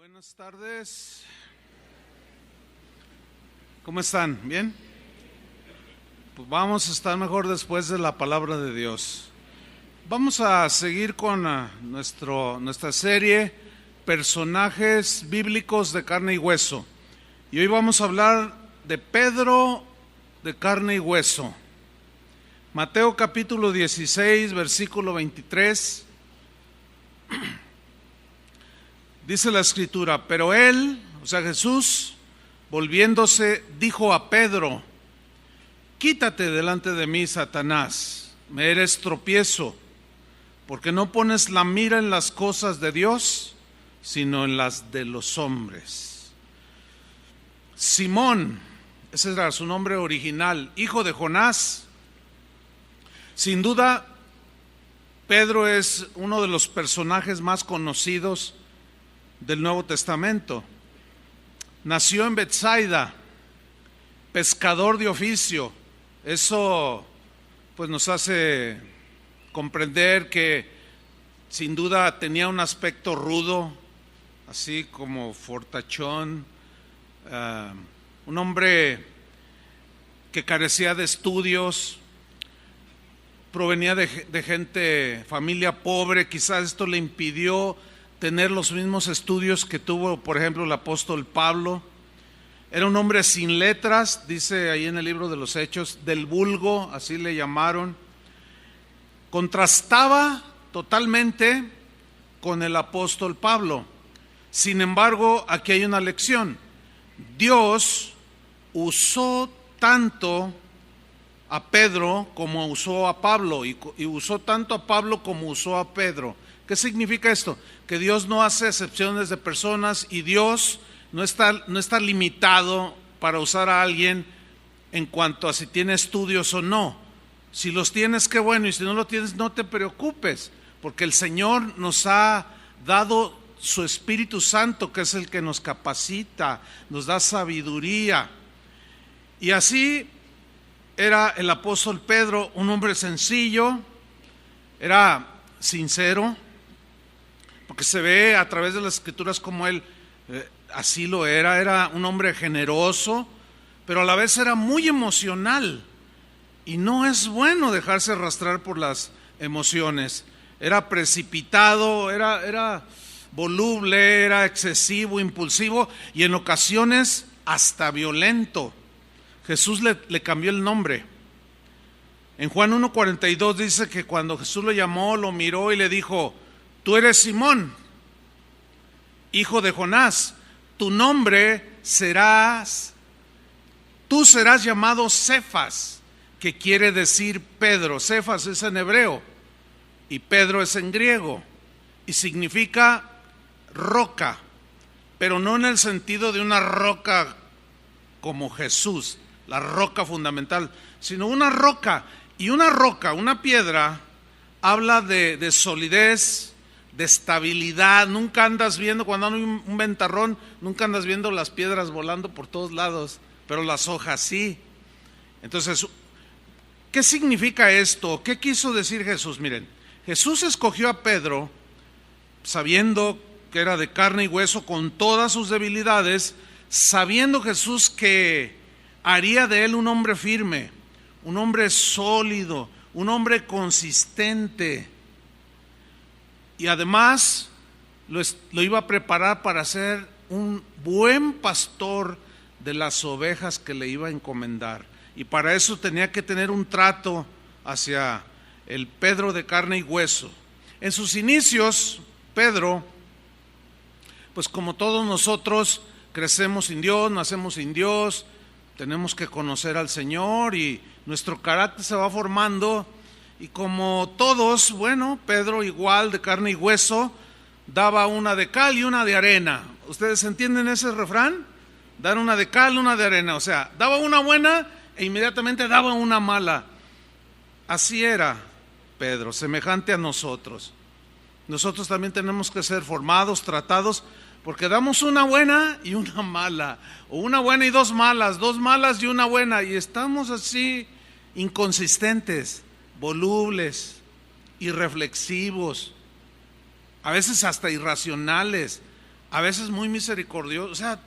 Buenas tardes. ¿Cómo están? ¿Bien? Pues vamos a estar mejor después de la palabra de Dios. Vamos a seguir con nuestra serie Personajes bíblicos de carne y hueso. Y hoy vamos a hablar de Pedro de carne y hueso. Mateo capítulo 16, versículo 23. Dice la escritura: pero él, o sea Jesús, volviéndose, dijo a Pedro: quítate delante de mí, Satanás, me eres tropiezo, porque no pones la mira en las cosas de Dios, sino en las de los hombres. Simón, ese era su nombre original, hijo de Jonás. Sin duda, Pedro es uno de los personajes más conocidos del Nuevo Testamento. Nació en Betsaida, pescador de oficio. Eso pues nos hace comprender que sin duda tenía un aspecto rudo, así como fortachón, un hombre que carecía de estudios, provenía de gente, familia pobre. Quizás esto le impidió tener los mismos estudios que tuvo, por ejemplo, el apóstol Pablo. Era un hombre sin letras, dice ahí en el libro de los Hechos, del vulgo, así le llamaron. Contrastaba totalmente con el apóstol Pablo. Sin embargo, aquí hay una lección. Dios usó tanto a Pedro como usó a Pablo, y usó tanto a Pablo como usó a Pedro. ¿Qué significa esto? Que Dios no hace excepciones de personas, y Dios no está limitado para usar a alguien en cuanto a si tiene estudios o no. Si los tienes, qué bueno, y si no los tienes, no te preocupes, porque el Señor nos ha dado su Espíritu Santo, que es el que nos capacita, nos da sabiduría. Y así era el apóstol Pedro, un hombre sencillo, era sincero, porque se ve a través de las escrituras como él así lo era un hombre generoso, pero a la vez era muy emocional, y no es bueno dejarse arrastrar por las emociones. Era precipitado, era voluble, era excesivo, impulsivo, y en ocasiones hasta violento. Jesús le cambió el nombre. En Juan 1:42 dice que cuando Jesús lo llamó, lo miró y le dijo: tú eres Simón, hijo de Jonás, tú serás llamado Cefas, que quiere decir Pedro. Cefas es en hebreo y Pedro es en griego, y significa roca, pero no en el sentido de una roca como Jesús, la roca fundamental, sino una roca. Y una roca, una piedra, habla de solidez, de estabilidad. Nunca andas viendo, cuando hay un ventarrón, nunca andas viendo las piedras volando por todos lados, pero las hojas sí. Entonces, ¿qué significa esto? ¿Qué quiso decir Jesús? Miren, Jesús escogió a Pedro sabiendo que era de carne y hueso, con todas sus debilidades, sabiendo Jesús que haría de él un hombre firme, un hombre sólido, un hombre consistente, y además lo iba a preparar para ser un buen pastor de las ovejas que le iba a encomendar. Y para eso tenía que tener un trato hacia el Pedro de carne y hueso. En sus inicios, Pedro, pues como todos nosotros, crecemos sin Dios, nacemos sin Dios, tenemos que conocer al Señor, y nuestro carácter se va formando. Y como todos, bueno, Pedro, igual de carne y hueso, daba una de cal y una de arena. ¿Ustedes entienden ese refrán? Dar una de cal, una de arena. O sea, daba una buena e inmediatamente daba una mala. Así era Pedro, semejante a nosotros. Nosotros también tenemos que ser formados, tratados, porque damos una buena y una mala, o una buena y dos malas y una buena, y estamos así inconsistentes, volubles, irreflexivos, a veces hasta irracionales, a veces muy misericordiosos, o sea,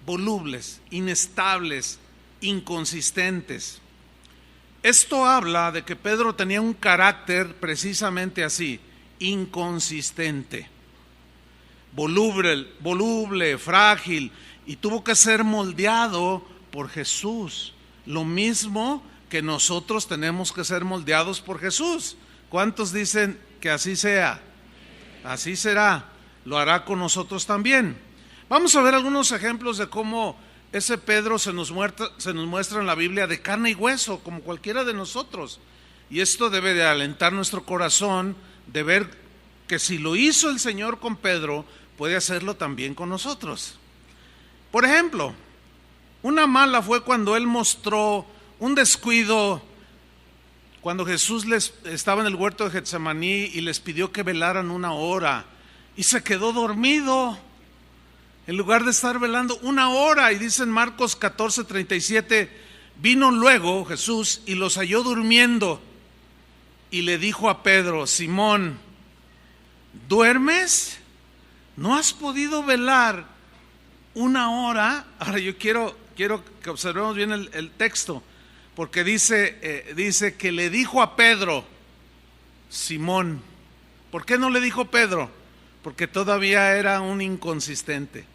volubles, inestables, inconsistentes. Esto habla de que Pedro tenía un carácter precisamente así, inconsistente, voluble, frágil, y tuvo que ser moldeado por Jesús. Lo mismo que nosotros tenemos que ser moldeados por Jesús. ¿Cuántos dicen que así sea? Así será, lo hará con nosotros también. Vamos a ver algunos ejemplos de cómo ese Pedro se nos muestra en la Biblia de carne y hueso, como cualquiera de nosotros. Y esto debe de alentar nuestro corazón, de ver que si lo hizo el Señor con Pedro, puede hacerlo también con nosotros. Por ejemplo, una mala fue cuando él mostró un descuido, cuando Jesús estaba en el huerto de Getsemaní y les pidió que velaran 1 hora, y se quedó dormido en lugar de estar velando 1 hora. Y dice en Marcos 14:37, vino luego Jesús y los halló durmiendo y le dijo a Pedro: Simón, ¿duermes? ¿No has podido velar 1 hora? Ahora yo quiero que observemos bien el texto, porque dice que le dijo a Pedro, Simón. ¿Por qué no le dijo Pedro? Porque todavía era un inconsistente,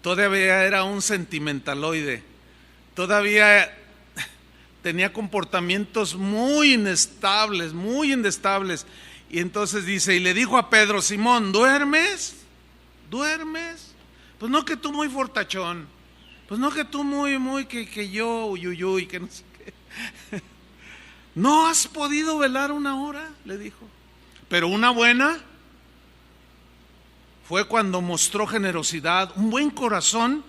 todavía era un sentimentaloide, todavía tenía comportamientos muy inestables, y entonces dice, y le dijo a Pedro, Simón, ¿duermes? ¿Duermes? Pues no que tú muy fortachón, pues no que tú muy que yo, uyuyuy, que no sé qué. ¿No has podido velar 1 hora? Le dijo. Pero una buena fue cuando mostró generosidad, un buen corazón,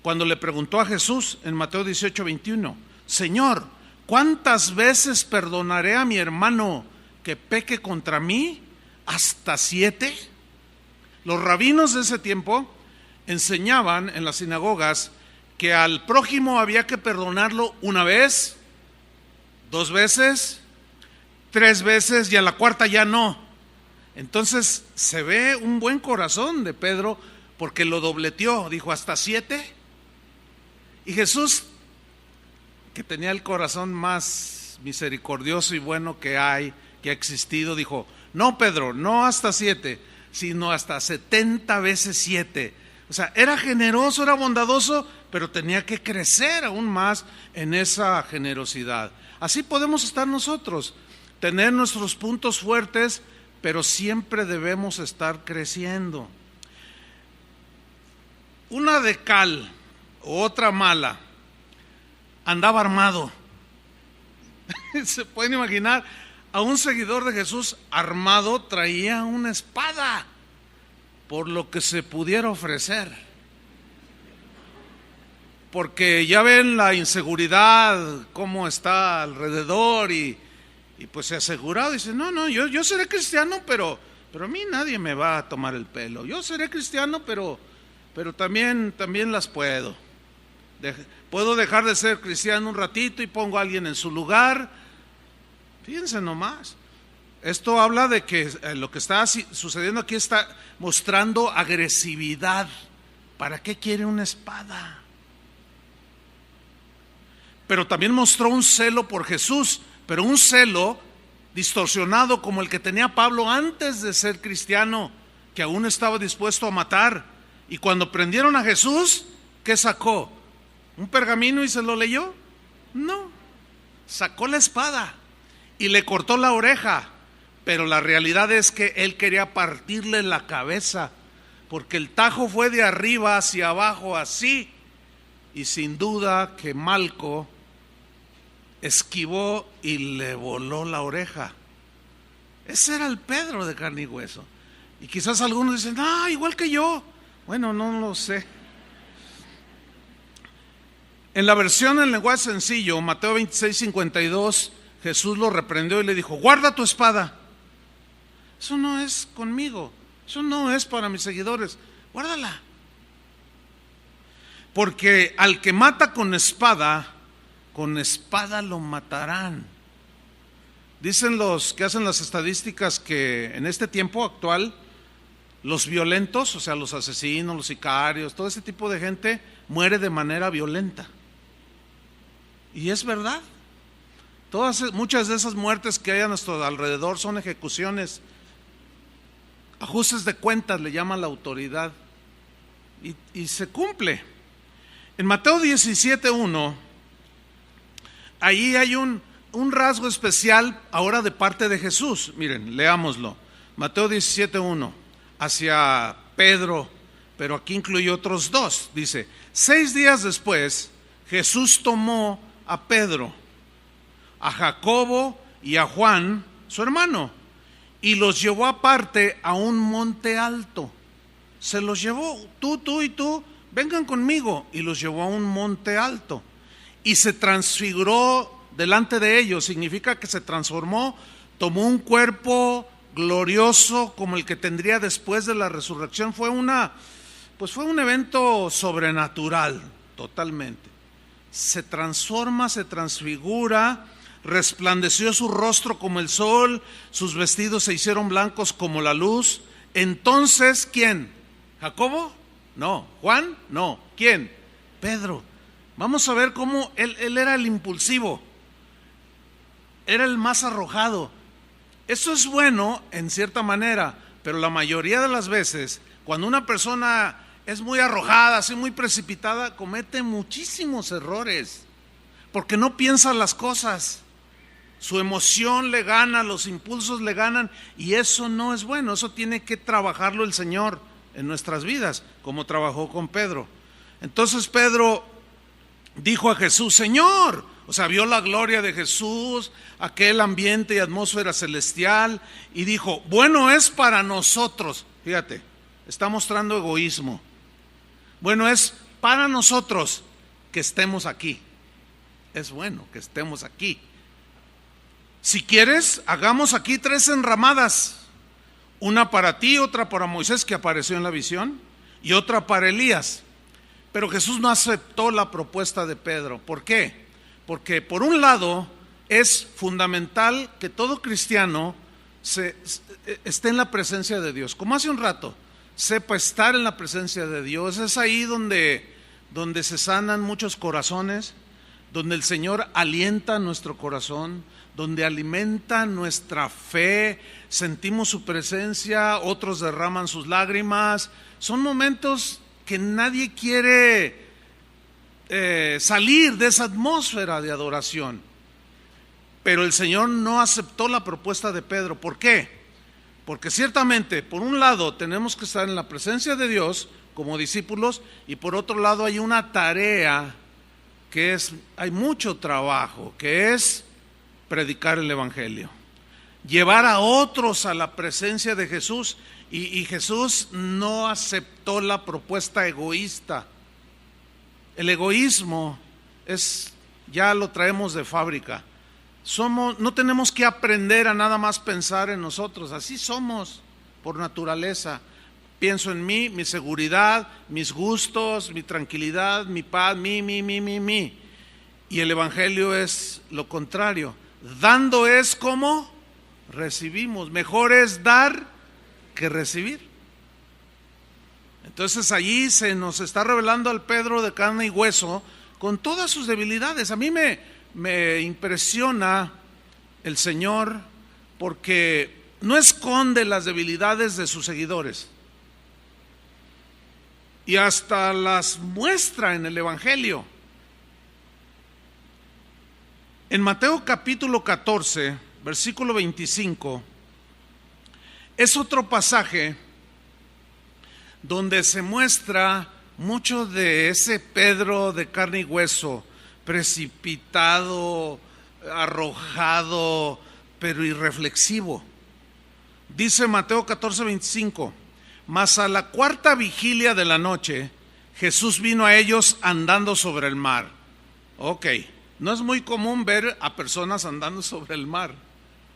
cuando le preguntó a Jesús en Mateo 18:21, Señor, ¿cuántas veces perdonaré a mi hermano que peque contra mí? ¿Hasta 7? Los rabinos de ese tiempo enseñaban en las sinagogas que al prójimo había que perdonarlo 1 vez, 2 veces, 3 veces, y a la 4ª ya no. Entonces se ve un buen corazón de Pedro, porque lo dobleteó, dijo hasta 7. Y Jesús, que tenía el corazón más misericordioso y bueno que ha existido, dijo, no Pedro, no hasta 7, sino hasta 70 veces 7. O sea, era generoso, era bondadoso, pero tenía que crecer aún más en esa generosidad. Así podemos estar nosotros, tener nuestros puntos fuertes, pero siempre debemos estar creciendo. Una de cal, otra mala, andaba armado. Se pueden imaginar a un seguidor de Jesús armado, traía una espada, por lo que se pudiera ofrecer. Porque ya ven la inseguridad, cómo está alrededor, y pues se asegurado, dice, no, yo seré cristiano, pero a mí nadie me va a tomar el pelo. Yo seré cristiano, pero también las puedo. Puedo dejar de ser cristiano un ratito y pongo a alguien en su lugar. Fíjense nomás. Esto habla de que lo que está sucediendo aquí está mostrando agresividad. ¿Para qué quiere una espada? Pero también mostró un celo por Jesús, pero un celo distorsionado como el que tenía Pablo antes de ser cristiano, que aún estaba dispuesto a matar. Y cuando prendieron a Jesús, ¿qué sacó? ¿Un pergamino y se lo leyó? No, sacó la espada y le cortó la oreja. Pero la realidad es que él quería partirle la cabeza, porque el tajo fue de arriba hacia abajo así, y sin duda que Malco esquivó y le voló la oreja. Ese era el Pedro de carne y hueso. Y quizás algunos dicen, igual que yo. Bueno, no lo sé. En la versión en lenguaje sencillo, Mateo 26:52, Jesús lo reprendió y le dijo, guarda tu espada. Eso no es conmigo, eso no es para mis seguidores, guárdala. Porque al que mata con espada lo matarán. Dicen los que hacen las estadísticas que en este tiempo actual Los violentos, o sea, los asesinos, los sicarios, todo ese tipo de gente muere de manera violenta. Y es verdad. Muchas de esas muertes que hay a nuestro alrededor son ejecuciones, ajustes de cuentas, le llama la autoridad. Y se cumple. En Mateo 17:1, ahí hay un rasgo especial ahora de parte de Jesús. Miren, leámoslo. Mateo 17:1, hacia Pedro, pero aquí incluye otros dos. Dice: 6 días después, Jesús tomó a Pedro, a Jacobo y a Juan, su hermano, y los llevó aparte a un monte alto. Se los llevó, tú y tú, vengan conmigo, y los llevó a un monte alto. Y se transfiguró delante de ellos, significa que se transformó, tomó un cuerpo glorioso como el que tendría después de la resurrección. Fue un evento sobrenatural, totalmente. Se transforma, se transfigura, resplandeció su rostro como el sol, sus vestidos se hicieron blancos como la luz. Entonces, ¿quién? ¿Jacobo? No. ¿Juan? No. ¿Quién? Pedro. Vamos a ver cómo él era el impulsivo, era el más arrojado. Eso es bueno en cierta manera, pero la mayoría de las veces, cuando una persona es muy arrojada, así muy precipitada, comete muchísimos errores, porque no piensa las cosas. Su emoción le gana, los impulsos le ganan, y eso no es bueno. Eso tiene que trabajarlo el Señor en nuestras vidas, como trabajó con Pedro. Entonces Pedro dijo a Jesús: Señor, o sea, vio la gloria de Jesús, aquel ambiente y atmósfera celestial, y dijo: bueno es para nosotros, fíjate, está mostrando egoísmo. Bueno es para nosotros que estemos aquí. Es bueno que estemos aquí. Si quieres, hagamos aquí 3 enramadas. Una para ti, otra para Moisés, que apareció en la visión, y otra para Elías. Pero Jesús no aceptó la propuesta de Pedro. ¿Por qué? Porque por un lado es fundamental que todo cristiano esté en la presencia de Dios. Como hace un rato, sepa estar en la presencia de Dios. Es ahí donde se sanan muchos corazones, donde el Señor alienta nuestro corazón, donde alimenta nuestra fe, sentimos su presencia, otros derraman sus lágrimas. Son momentos que nadie quiere salir de esa atmósfera de adoración. Pero el Señor no aceptó la propuesta de Pedro. ¿Por qué? Porque ciertamente, por un lado, tenemos que estar en la presencia de Dios como discípulos, y por otro lado hay una tarea hay mucho trabajo, que es predicar el Evangelio, llevar a otros a la presencia de Jesús. Y Jesús no aceptó la propuesta egoísta. El egoísmo ya lo traemos de fábrica. No tenemos que aprender a nada más pensar en nosotros. Así somos por naturaleza. Pienso en mí, mi seguridad, mis gustos, mi tranquilidad, mi paz, mi. Y el Evangelio es lo contrario. Dando es como recibimos. Mejor es dar que recibir. Entonces allí se nos está revelando al Pedro de carne y hueso con todas sus debilidades. A mí me impresiona el Señor porque no esconde las debilidades de sus seguidores, y hasta las muestra en el Evangelio. En Mateo capítulo 14, versículo 25, es otro pasaje donde se muestra mucho de ese Pedro de carne y hueso, precipitado, arrojado, pero irreflexivo. Dice Mateo 14, 25: mas a la 4ª vigilia de la noche, Jesús vino a ellos andando sobre el mar. Ok, no es muy común ver a personas andando sobre el mar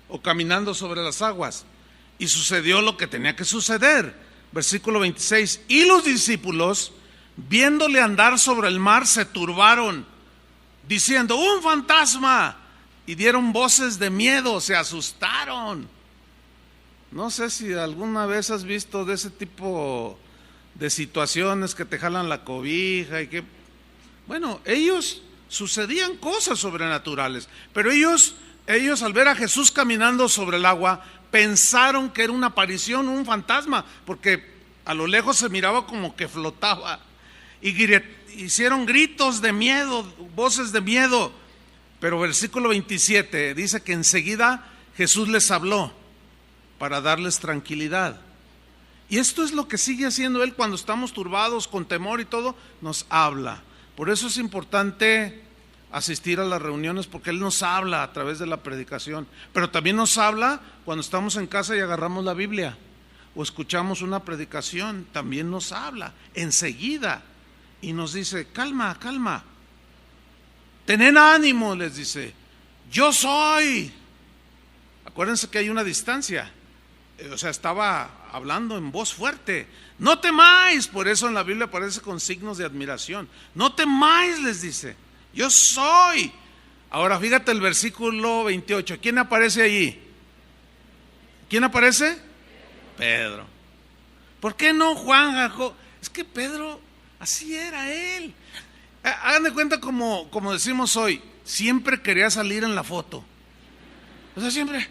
o caminando sobre las aguas. Y sucedió lo que tenía que suceder. Versículo 26: y los discípulos, viéndole andar sobre el mar, se turbaron, diciendo: ¡un fantasma! Y dieron voces de miedo, se asustaron. No sé si alguna vez has visto de ese tipo de situaciones que te jalan la cobija y que, bueno, ellos sucedían cosas sobrenaturales, pero ellos al ver a Jesús caminando sobre el agua, pensaron que era una aparición, un fantasma, porque a lo lejos se miraba como que flotaba, y hicieron gritos de miedo, voces de miedo. Pero versículo 27 dice que enseguida Jesús les habló para darles tranquilidad. Y esto es lo que sigue haciendo Él cuando estamos turbados, con temor y todo, nos habla. Por eso es importante asistir a las reuniones, porque Él nos habla a través de la predicación, pero también nos habla cuando estamos en casa y agarramos la Biblia o escuchamos una predicación, también nos habla enseguida y nos dice: calma, calma, tened ánimo, les dice, yo soy. Acuérdense que hay una distancia, o sea, estaba hablando en voz fuerte. No temáis, por eso en la Biblia aparece con signos de admiración. No temáis, les dice, yo soy. Ahora fíjate el versículo 28. ¿Quién aparece allí? ¿Quién aparece? Pedro. ¿Por qué no Juan, Jacob? Es que Pedro, así era él. Hagan de cuenta como decimos hoy, siempre quería salir en la foto. O sea, siempre,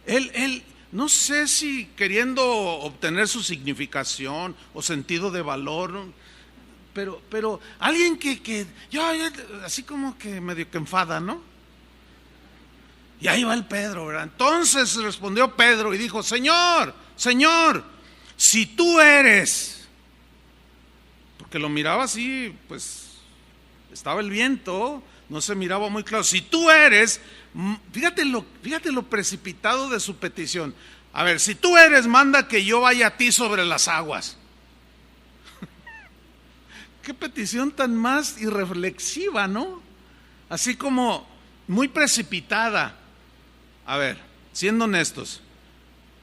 él, no sé si queriendo obtener su significación o sentido de valor, pero alguien que yo así como que medio que enfada, ¿no? Y ahí va el Pedro, ¿verdad? Entonces respondió Pedro y dijo: Señor, si tú eres, porque lo miraba así, pues estaba el viento, no se miraba muy claro. Si tú eres, fíjate lo precipitado de su petición. A ver, si tú eres, manda que yo vaya a ti sobre las aguas. Qué petición tan más irreflexiva, ¿no? Así como muy precipitada. A ver, siendo honestos,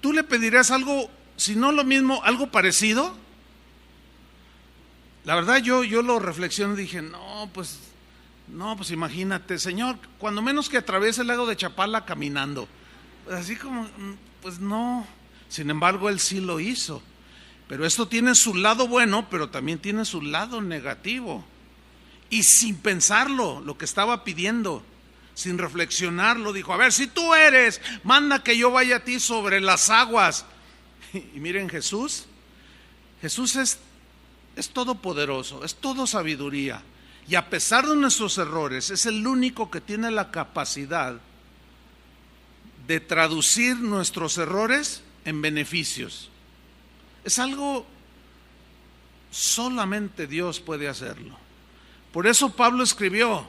¿tú le pedirías algo, si no lo mismo, algo parecido? La verdad yo lo reflexioné y dije, no, pues imagínate, Señor, cuando menos que atraviese el lago de Chapala caminando. Así como, pues no. Sin embargo, Él sí lo hizo. Pero esto tiene su lado bueno, pero también tiene su lado negativo. Y sin pensarlo, lo que estaba pidiendo, sin reflexionarlo, dijo: a ver, si tú eres, manda que yo vaya a ti sobre las aguas. Y miren, Jesús es todopoderoso, es todo sabiduría. Y a pesar de nuestros errores, es el único que tiene la capacidad de traducir nuestros errores en beneficios. Es algo, solamente Dios puede hacerlo. Por eso Pablo escribió: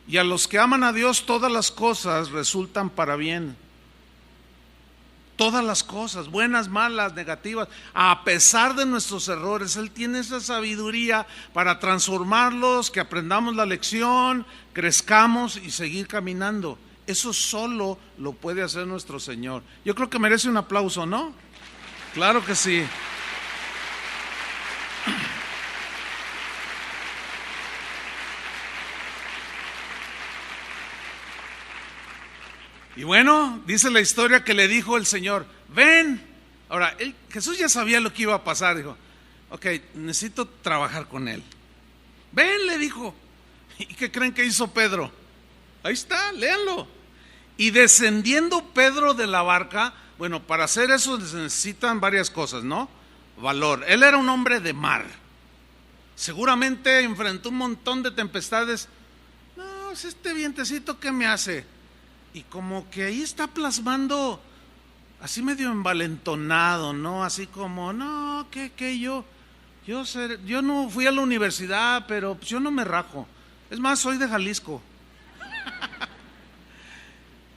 y a los que aman a Dios todas las cosas resultan para bien. Todas las cosas, buenas, malas, negativas, a pesar de nuestros errores, Él tiene esa sabiduría para transformarlos, que aprendamos la lección, crezcamos y seguir caminando. Eso solo lo puede hacer nuestro Señor. Yo creo que merece un aplauso, ¿no? Claro que sí. Y bueno, dice la historia que le dijo el Señor: ven. Ahora, Jesús ya sabía lo que iba a pasar. Dijo: ok, necesito trabajar con él. Ven, le dijo. ¿Y qué creen que hizo Pedro? Ahí está, léanlo. Y descendiendo Pedro de la barca, bueno, para hacer eso se necesitan varias cosas, ¿no? Valor. Él era un hombre de mar. Seguramente enfrentó un montón de tempestades. No, es este vientecito que me hace. Y como que ahí está plasmando, así medio envalentonado, ¿no? Así como, no, que yo no fui a la universidad, pero yo no me rajo. Es más, soy de Jalisco.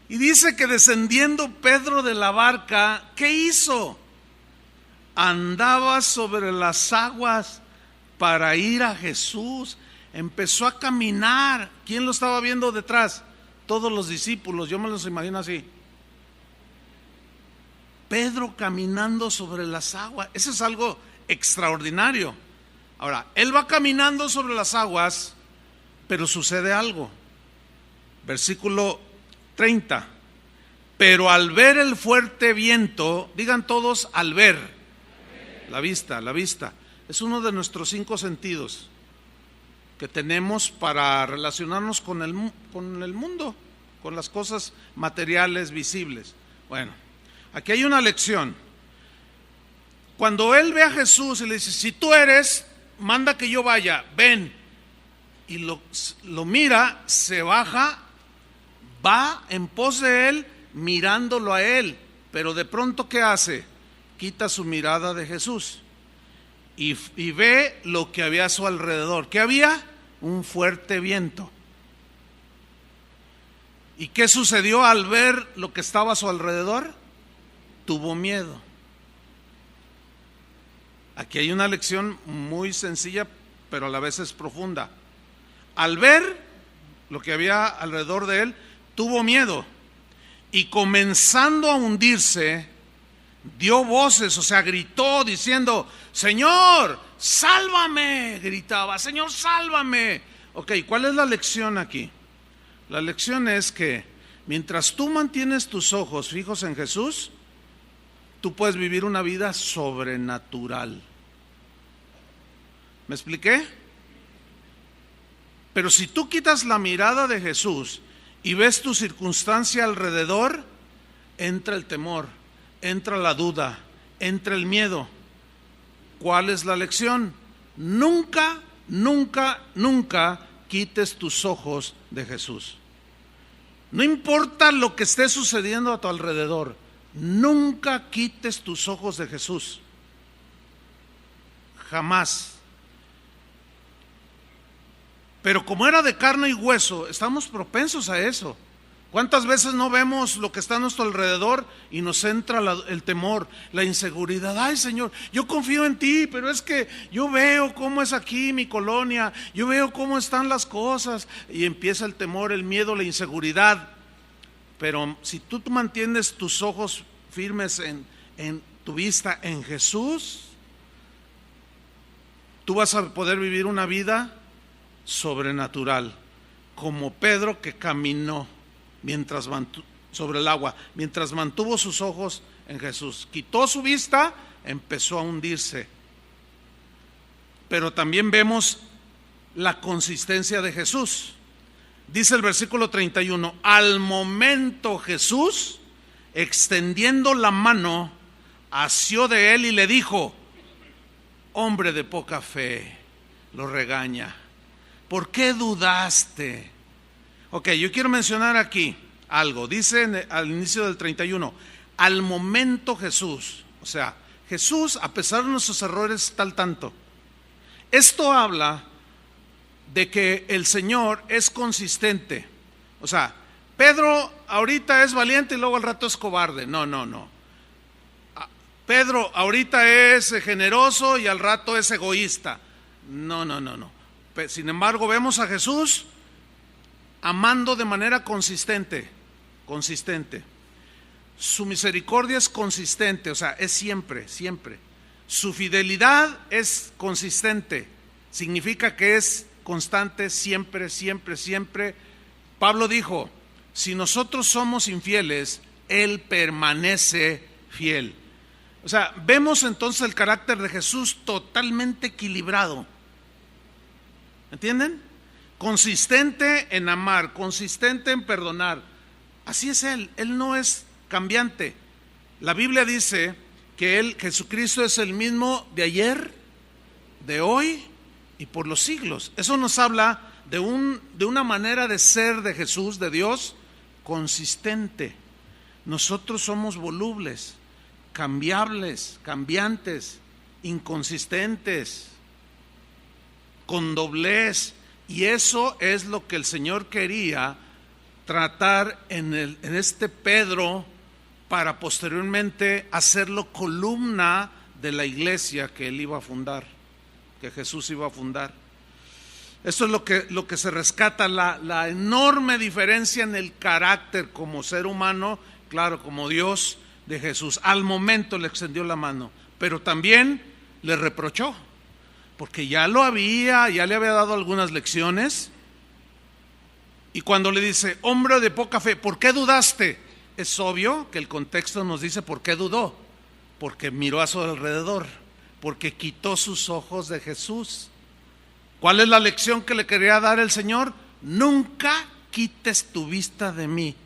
Y dice que descendiendo Pedro de la barca, ¿qué hizo? Andaba sobre las aguas para ir a Jesús. Empezó a caminar. ¿Quién lo estaba viendo detrás? Todos los discípulos, yo me los imagino así. Pedro caminando sobre las aguas. Eso es algo extraordinario. Ahora, él va caminando sobre las aguas, pero sucede algo. Versículo 30. Pero al ver el fuerte viento, digan todos, al ver, la vista, es uno de nuestros 5 sentidos que tenemos para relacionarnos con el mundo, con las cosas materiales, visibles. Bueno, aquí hay una lección. Cuando él ve a Jesús y le dice, si tú eres, manda que yo vaya, ven. Y lo mira, se baja, va en pos de él, mirándolo a él. Pero de pronto, ¿qué hace? Quita su mirada de Jesús y ve lo que había a su alrededor. ¿Qué había? Un fuerte viento. ¿Y qué sucedió al ver lo que estaba a su alrededor? Tuvo miedo. Aquí hay una lección muy sencilla, pero a la vez es profunda. Al ver lo que había alrededor de él, tuvo miedo. Y comenzando a hundirse, dio voces, o sea, gritó diciendo, Señor, sálvame, gritaba, Señor, sálvame. Ok, ¿cuál es la lección aquí? La lección es que mientras tú mantienes tus ojos fijos en Jesús, tú puedes vivir una vida sobrenatural. ¿Me expliqué? Pero si tú quitas la mirada de Jesús y ves tu circunstancia alrededor, entra el temor, entra la duda, entra el miedo. ¿Cuál es la lección? Nunca, nunca, nunca quites tus ojos de Jesús. No importa lo que esté sucediendo a tu alrededor, nunca quites tus ojos de Jesús. Jamás. Pero como era de carne y hueso, estamos propensos a eso. ¿Cuántas veces no vemos lo que está a nuestro alrededor y nos entra el temor, la inseguridad? Ay, Señor, yo confío en ti, pero es que yo veo cómo es aquí mi colonia, yo veo cómo están las cosas, y empieza el temor, el miedo, la inseguridad. Pero si tú mantienes tus ojos firmes en tu vista en Jesús, tú vas a poder vivir una vida sobrenatural, como Pedro, que caminó sobre el agua, mientras mantuvo sus ojos en Jesús. Quitó su vista, empezó a hundirse. Pero también vemos la consistencia de Jesús. Dice el versículo 31, al momento Jesús, extendiendo la mano, asió de él y le dijo, hombre de poca fe, lo regaña, ¿por qué dudaste? Ok, yo quiero mencionar aquí algo. Dice al inicio del 31, al momento Jesús, o sea, Jesús, a pesar de nuestros errores, está al tanto. Esto habla de que el Señor es consistente. O sea, Pedro ahorita es valiente y luego al rato es cobarde. No. Pedro ahorita es generoso y al rato es egoísta. No. Sin embargo, vemos a Jesús amando de manera consistente. Su misericordia es consistente, o sea, es siempre. Su fidelidad es consistente, significa que es constante siempre. Pablo dijo, si nosotros somos infieles, Él permanece fiel. O sea, vemos entonces el carácter de Jesús totalmente equilibrado. ¿Entienden? Consistente en amar, consistente en perdonar. Así es Él no es cambiante. La Biblia dice que Jesucristo es el mismo de ayer, de hoy y por los siglos. Eso nos habla de una manera de ser de Jesús, de Dios, consistente. Nosotros somos volubles, cambiables, cambiantes, inconsistentes, con doblez. Y eso es lo que el Señor quería tratar en este Pedro, para posteriormente hacerlo columna de la iglesia que él iba a fundar, que Jesús iba a fundar. Esto es lo que se rescata, la enorme diferencia en el carácter como ser humano, claro, como Dios, de Jesús. Al momento le extendió la mano, pero también le reprochó, porque ya le había dado algunas lecciones. Y cuando le dice, hombre de poca fe, ¿por qué dudaste? es obvio que el contexto nos dice por qué dudó. Porque miró a su alrededor, porque quitó sus ojos de Jesús. ¿Cuál es la lección que le quería dar el Señor? Nunca quites tu vista de mí.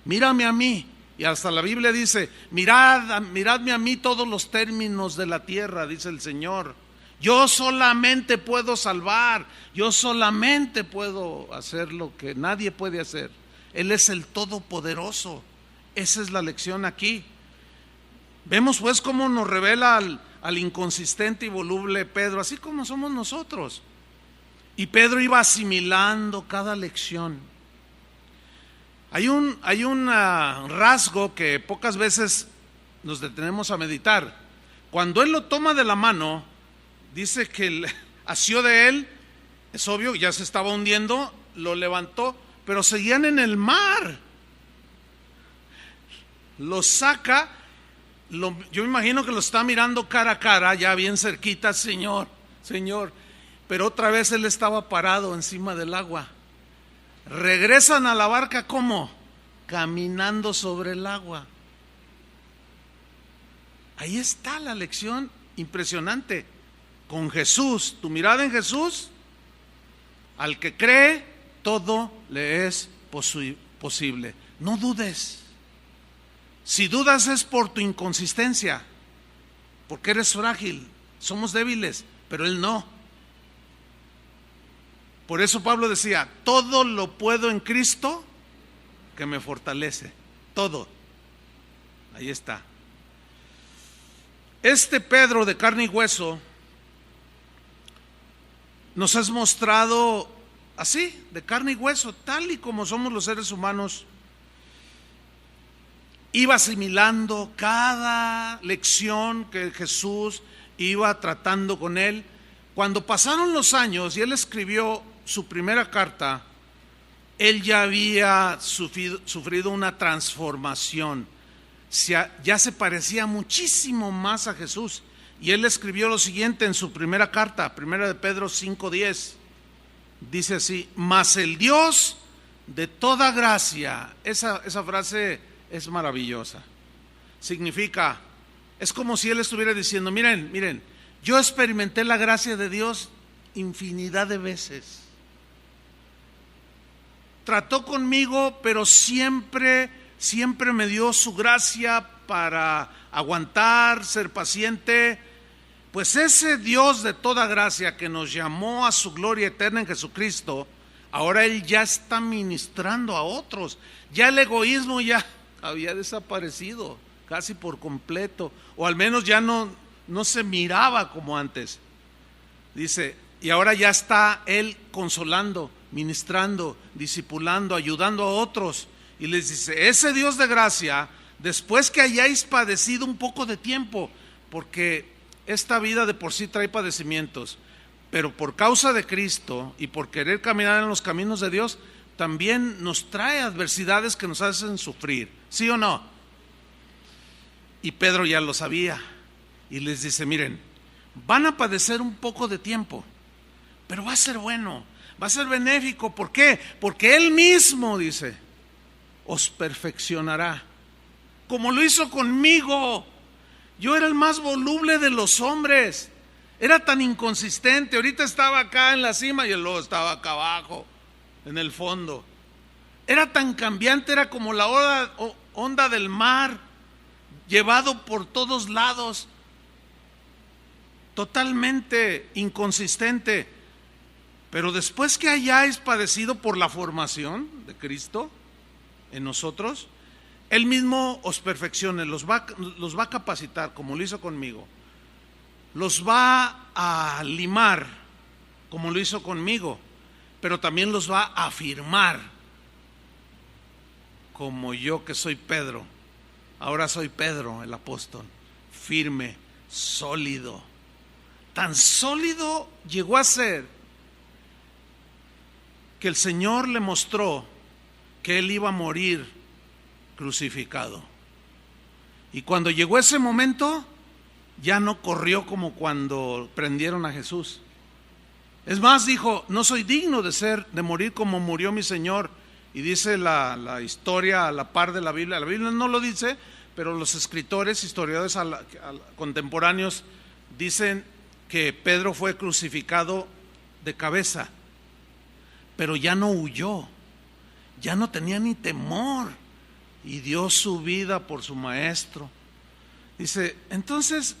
Mírame a mí. Y hasta la Biblia dice, miradme a mí todos los términos de la tierra, dice el Señor. Yo solamente puedo salvar, yo solamente puedo hacer lo que nadie puede hacer. Él es el Todopoderoso. Esa es la lección aquí. Vemos pues cómo nos revela al inconsistente y voluble Pedro, así como somos nosotros. Y Pedro iba asimilando cada lección. Hay un rasgo que pocas veces nos detenemos a meditar. Cuando él lo toma de la mano, dice que asió de él, es obvio, ya se estaba hundiendo, lo levantó, pero seguían en el mar. Lo saca, yo me imagino que lo está mirando cara a cara, ya bien cerquita, Señor, Señor. Pero otra vez él estaba parado encima del agua. Regresan a la barca, ¿cómo? Caminando sobre el agua. Ahí está la lección impresionante. Con Jesús, tu mirada en Jesús, al que cree, todo le es posible. No dudes. Si dudas es por tu inconsistencia, porque eres frágil, somos débiles, pero él no. Por eso Pablo decía, todo lo puedo en Cristo que me fortalece, todo. Ahí está. Este Pedro de carne y hueso nos has mostrado así, de carne y hueso, tal y como somos los seres humanos. Iba asimilando cada lección que Jesús iba tratando con él. Cuando pasaron los años y él escribió su primera carta, él ya había sufrido una transformación. Ya se parecía muchísimo más a Jesús. Y él escribió lo siguiente en su primera carta, primera de Pedro 5:10. Dice así: mas el Dios de toda gracia. Esa frase es maravillosa. Significa, es como si él estuviera diciendo, miren, yo experimenté la gracia de Dios infinidad de veces. Trató conmigo, pero siempre me dio su gracia para aguantar, ser paciente. Pues ese Dios de toda gracia que nos llamó a su gloria eterna en Jesucristo, ahora Él ya está ministrando a otros. Ya el egoísmo ya había desaparecido casi por completo, o al menos ya no se miraba como antes. Dice, y ahora ya está Él consolando, ministrando, discipulando, ayudando a otros. Y les dice, ese Dios de gracia, después que hayáis padecido un poco de tiempo, porque esta vida de por sí trae padecimientos, pero por causa de Cristo y por querer caminar en los caminos de Dios, también nos trae adversidades que nos hacen sufrir, ¿sí o no? Y Pedro ya lo sabía y les dice, miren, van a padecer un poco de tiempo, pero va a ser bueno, va a ser benéfico. ¿Por qué? Porque Él mismo, dice, os perfeccionará, como lo hizo conmigo. Yo era el más voluble de los hombres, era tan inconsistente. Ahorita estaba acá en la cima y luego estaba acá abajo, en el fondo. Era tan cambiante, era como la onda del mar, llevado por todos lados, totalmente inconsistente. Pero después que hayáis padecido por la formación de Cristo en nosotros, Él mismo os perfeccione, los va a capacitar como lo hizo conmigo, los va a limar como lo hizo conmigo, pero también los va a afirmar, como yo que soy Pedro. Ahora soy Pedro el apóstol, firme, sólido. Tan sólido llegó a ser que el Señor le mostró que Él iba a morir crucificado. Y cuando llegó ese momento, ya no corrió como cuando prendieron a Jesús. Es más, dijo, no soy digno de morir como murió mi Señor. y dice la historia a la par de la Biblia no lo dice, pero los escritores, historiadores contemporáneos dicen que Pedro fue crucificado de cabeza, pero ya no huyó, ya no tenía ni temor y dio su vida por su maestro. Dice, entonces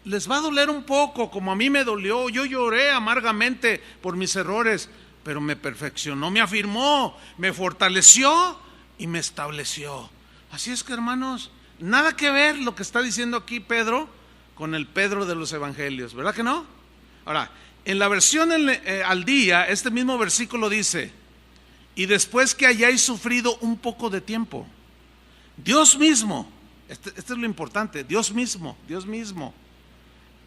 les va a doler un poco, como a mí me dolió. Yo lloré amargamente por mis errores, pero me perfeccionó, me afirmó, me fortaleció y me estableció. Así es que, hermanos, nada que ver lo que está diciendo aquí Pedro con el Pedro de los evangelios, ¿verdad que no? Ahora, en la versión al día, este mismo versículo dice, y después que hayáis sufrido un poco de tiempo, Dios mismo, esto es lo importante, Dios mismo.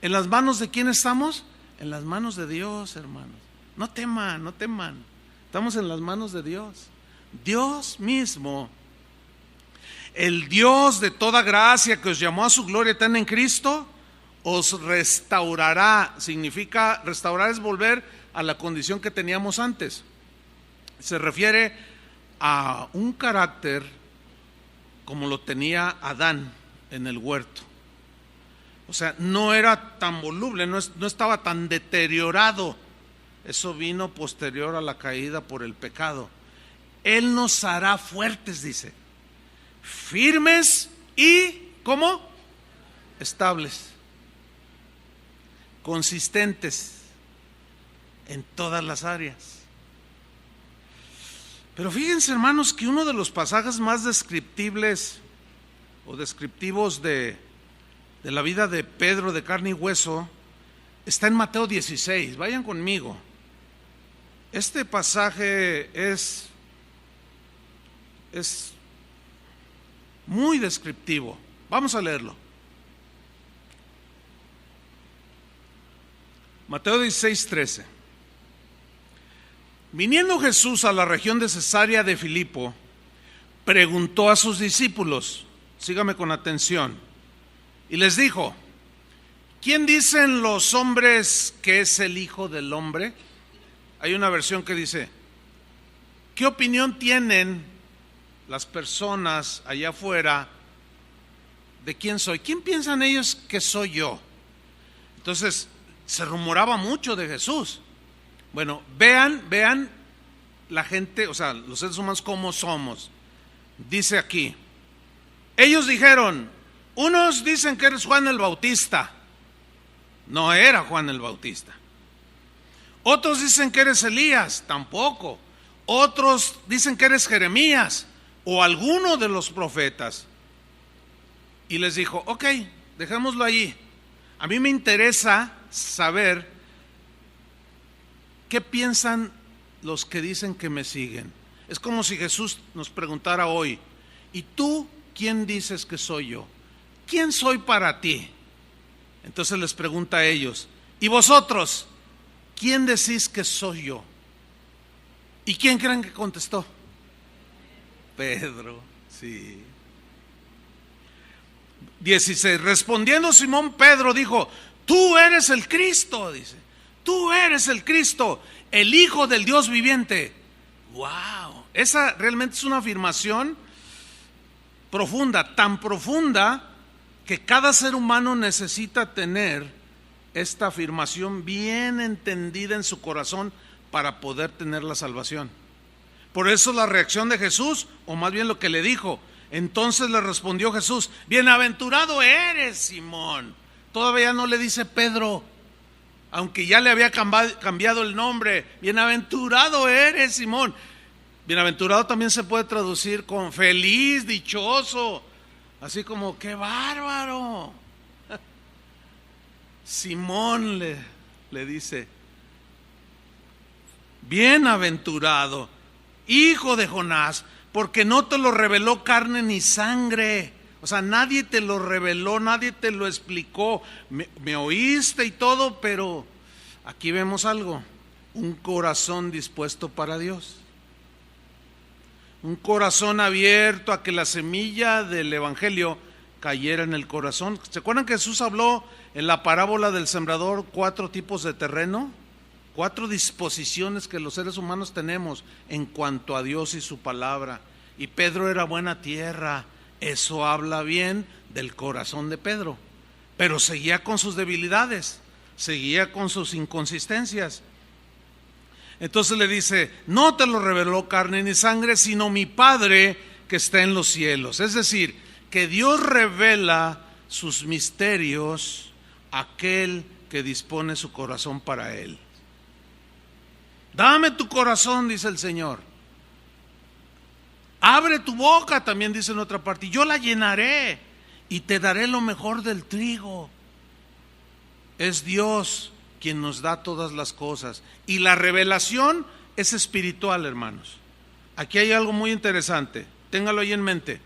¿En las manos de quién estamos? En las manos de Dios, hermanos. No teman, estamos en las manos de Dios. Dios mismo, el Dios de toda gracia que os llamó a su gloria eterna en Cristo, os restaurará. Significa, restaurar es volver a la condición que teníamos antes. Se refiere a un carácter como lo tenía Adán en el huerto. O sea, no era tan voluble, no estaba tan deteriorado. Eso vino posterior a la caída por el pecado. Él nos hará fuertes, dice, firmes y, ¿cómo? Estables, consistentes en todas las áreas. Pero fíjense, hermanos, que uno de los pasajes más descriptibles o descriptivos de la vida de Pedro de carne y hueso está en Mateo 16. Vayan conmigo. Este pasaje es muy descriptivo. Vamos a leerlo. Mateo 16:13. Viniendo Jesús a la región de Cesarea de Filipo, preguntó a sus discípulos, sígame con atención, y les dijo, ¿quién dicen los hombres que es el Hijo del Hombre? Hay una versión que dice, ¿qué opinión tienen las personas allá afuera de quién soy? ¿Quién piensan ellos que soy yo? Entonces, se rumoraba mucho de Jesús. Bueno, vean la gente, o sea, los seres humanos cómo somos. Dice aquí, ellos dijeron, unos dicen que eres Juan el Bautista. No era Juan el Bautista. Otros dicen que eres Elías. Tampoco. Otros dicen que eres Jeremías o alguno de los profetas. Y les dijo, ok, dejémoslo allí. A mí me interesa saber ¿qué piensan los que dicen que me siguen? Es como si Jesús nos preguntara hoy, ¿y tú quién dices que soy yo? ¿Quién soy para ti? Entonces les pregunta a ellos, ¿y vosotros quién decís que soy yo? ¿Y quién creen que contestó? Pedro, sí. 16. Respondiendo Simón Pedro dijo, tú eres el Cristo, dice. Tú eres el Cristo, el Hijo del Dios viviente. Wow, esa realmente es una afirmación profunda, tan profunda que cada ser humano necesita tener esta afirmación bien entendida en su corazón para poder tener la salvación. Por eso la reacción de Jesús, o más bien lo que le dijo, entonces le respondió Jesús, bienaventurado eres, Simón. Todavía no le dice Pedro, aunque ya le había cambiado el nombre. Bienaventurado eres, Simón. Bienaventurado también se puede traducir con feliz, dichoso, así como qué bárbaro. Simón le dice, bienaventurado, hijo de Jonás, porque no te lo reveló carne ni sangre. O sea, nadie te lo reveló, nadie te lo explicó. Me oíste y todo, pero aquí vemos algo. Un corazón dispuesto para Dios. Un corazón abierto a que la semilla del Evangelio cayera en el corazón. ¿Se acuerdan que Jesús habló en la parábola del sembrador 4 tipos de terreno? 4 disposiciones que los seres humanos tenemos en cuanto a Dios y su palabra. Y Pedro era buena tierra. Eso habla bien del corazón de Pedro. Pero seguía con sus debilidades, seguía con sus inconsistencias. Entonces le dice: no te lo reveló carne ni sangre, sino mi Padre que está en los cielos. Es decir, que Dios revela sus misterios a aquel que dispone su corazón para él. Dame tu corazón, dice el Señor. Abre tu boca, también dice en otra parte, y yo la llenaré y te daré lo mejor del trigo. Es Dios quien nos da todas las cosas. Y la revelación es espiritual, hermanos. Aquí hay algo muy interesante, téngalo ahí en mente.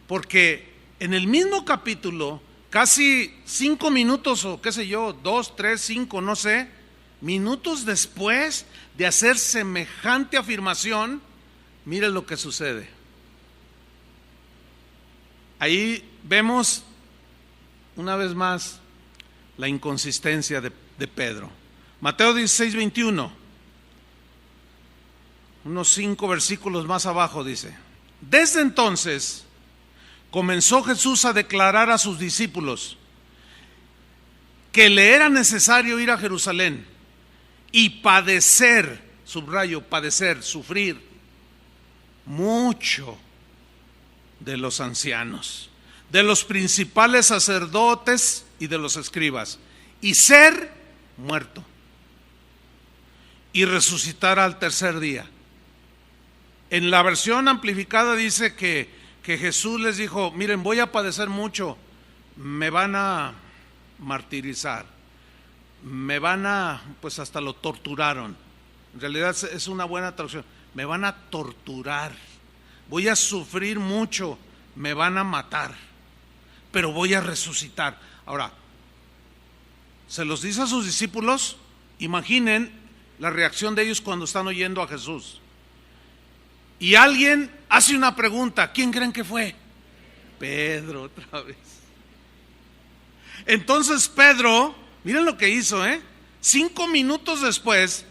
Porque en el mismo capítulo, casi 5 minutos o qué sé yo, 2, 3, 5, no sé, minutos después de hacer semejante afirmación, mire lo que sucede. Ahí vemos una vez más la inconsistencia de Pedro. Mateo 16, 21, unos 5 versículos más abajo dice: desde entonces comenzó Jesús a declarar a sus discípulos que le era necesario ir a Jerusalén y padecer, subrayo, padecer, sufrir mucho de los ancianos, de los principales sacerdotes y de los escribas, y ser muerto y resucitar al tercer día. En la versión amplificada dice que Jesús les dijo: miren, voy a padecer mucho, me van a martirizar, me van a, pues hasta lo torturaron. En realidad es una buena traducción. Me van a torturar, voy a sufrir mucho, me van a matar, pero voy a resucitar. Ahora, se los dice a sus discípulos. Imaginen la reacción de ellos cuando están oyendo a Jesús. Y alguien hace una pregunta: ¿quién creen que fue? Pedro, otra vez. Entonces Pedro, miren lo que hizo, 5 minutos después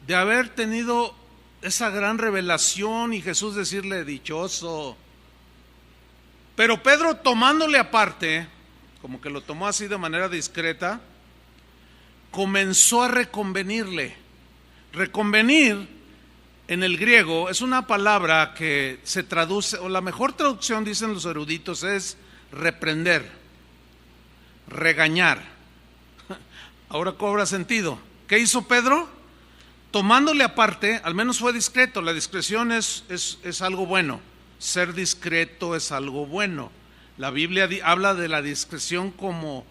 de haber tenido esa gran revelación y Jesús decirle: dichoso. Pero Pedro, tomándole aparte, como que lo tomó así de manera discreta, comenzó a reconvenirle. Reconvenir en el griego es una palabra que se traduce, o la mejor traducción, dicen los eruditos, es reprender, regañar. Ahora cobra sentido. ¿Qué hizo Pedro? Tomándole aparte, al menos fue discreto. La discreción es algo bueno. Ser discreto es algo bueno. La Biblia habla de la discreción como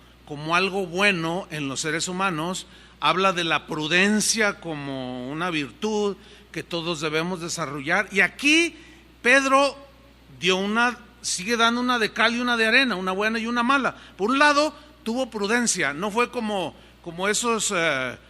algo bueno en los seres humanos. Habla de la prudencia como una virtud que todos debemos desarrollar. Y aquí Pedro sigue dando una de cal y una de arena, una buena y una mala. Por un lado, tuvo prudencia, no fue como esos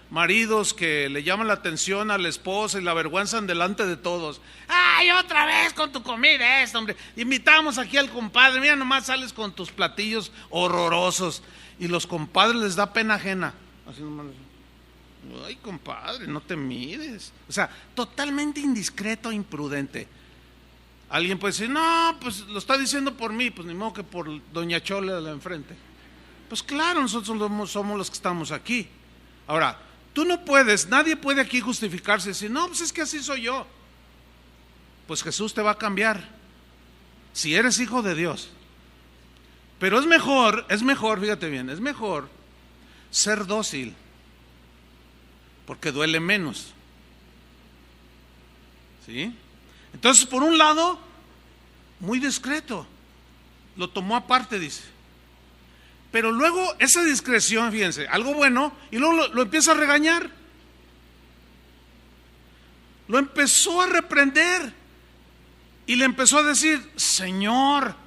maridos que le llaman la atención a la esposa y la avergüenzan delante de todos. ¡Ay, otra vez con tu comida hombre! Invitamos aquí al compadre, mira nomás sales con tus platillos horrorosos. Y los compadres les da pena ajena. Así nomás. Ay, compadre, no te mires. O sea, totalmente indiscreto, imprudente. Alguien puede decir: no, pues lo está diciendo por mí. Pues ni modo que por doña Chole de la enfrente. Pues claro, nosotros somos los que estamos aquí. Ahora, tú no puedes, nadie puede aquí justificarse y decir: no, pues es que así soy yo. Pues Jesús te va a cambiar si eres hijo de Dios. Pero es mejor, fíjate bien, es mejor ser dócil, porque duele menos. ¿Sí? Entonces, por un lado, muy discreto, lo tomó aparte, dice. Pero luego esa discreción, fíjense, algo bueno, y luego lo empieza a regañar. Lo empezó a reprender y le empezó a decir: Señor.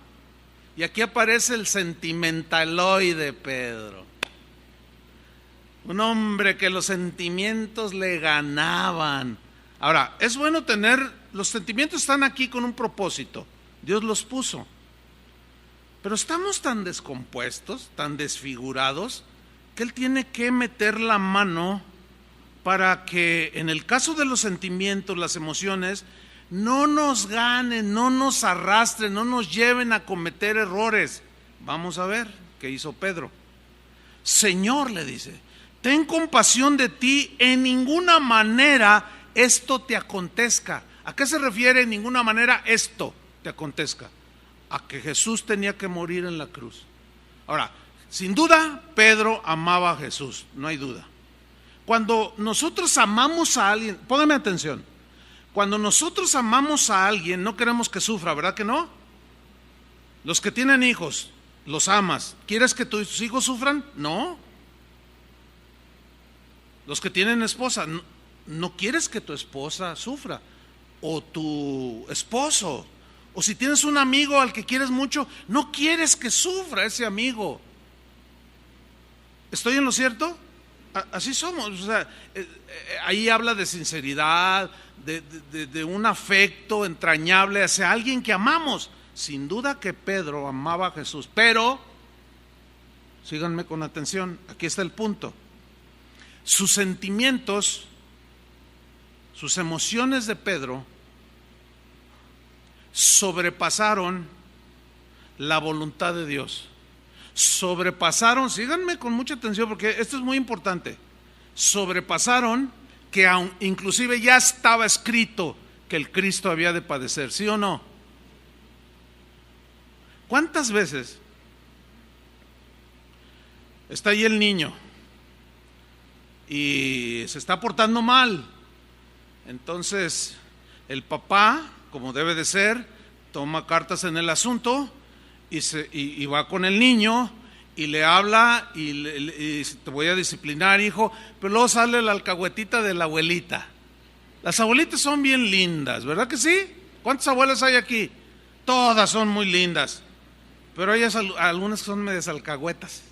Y aquí aparece el sentimentaloide Pedro. Un hombre que los sentimientos le ganaban. Ahora, es bueno los sentimientos están aquí con un propósito. Dios los puso. Pero estamos tan descompuestos, tan desfigurados, que Él tiene que meter la mano para que en el caso de los sentimientos, las emociones, no nos ganen, no nos arrastren, no nos lleven a cometer errores. Vamos a ver qué hizo Pedro. Señor, le dice, ten compasión de ti, en ninguna manera esto te acontezca. ¿A qué se refiere en ninguna manera esto te acontezca? A que Jesús tenía que morir en la cruz. Ahora, sin duda, Pedro amaba a Jesús, no hay duda. Cuando nosotros amamos a alguien, póngame atención, cuando nosotros amamos a alguien, no queremos que sufra, ¿verdad que no? Los que tienen hijos, los amas, ¿quieres que tus hijos sufran? No. Los que tienen esposa, no quieres que tu esposa sufra, o tu esposo, o si tienes un amigo al que quieres mucho, no quieres que sufra ese amigo. ¿Estoy en lo cierto? Así somos, o sea, ahí habla de sinceridad, de un afecto entrañable hacia alguien que amamos. Sin duda que Pedro amaba a Jesús, pero, síganme con atención, aquí está el punto. Sus sentimientos, sus emociones de Pedro sobrepasaron la voluntad de Dios. Sobrepasaron, síganme con mucha atención porque esto es muy importante, sobrepasaron que inclusive ya estaba escrito que el Cristo había de padecer, ¿sí o no? ¿Cuántas veces está ahí el niño y se está portando mal? Entonces el papá, como debe de ser, toma cartas en el asunto y va con el niño y le habla y te voy a disciplinar, hijo, pero luego sale la alcahuetita de la abuelita. Las abuelitas son bien lindas, ¿verdad que sí? ¿Cuántas abuelas hay aquí? Todas son muy lindas, pero hay algunas que son medias alcahuetas.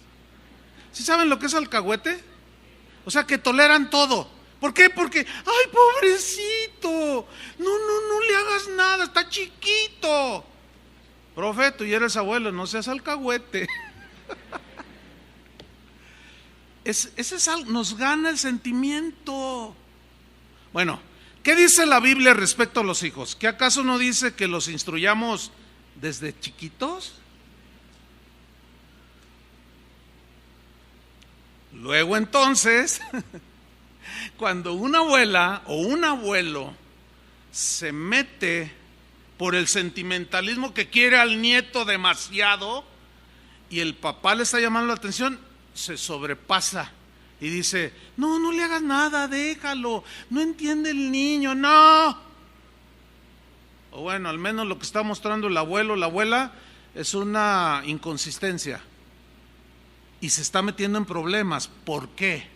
¿Sí saben lo que es alcahuete? O sea, que toleran todo. ¿Por qué? Porque, ay, pobrecito, no le hagas nada, está chiquito. Profe, tú ya eres abuelo, no seas alcahuete. Nos gana el sentimiento. Bueno, ¿qué dice la Biblia respecto a los hijos? ¿Qué acaso no dice que los instruyamos desde chiquitos? Luego entonces, cuando una abuela o un abuelo se mete por el sentimentalismo que quiere al nieto demasiado y el papá le está llamando la atención, se sobrepasa y dice, no le hagas nada, déjalo, no entiende el niño, no. O bueno, al menos lo que está mostrando el abuelo o la abuela es una inconsistencia y se está metiendo en problemas. ¿Por qué?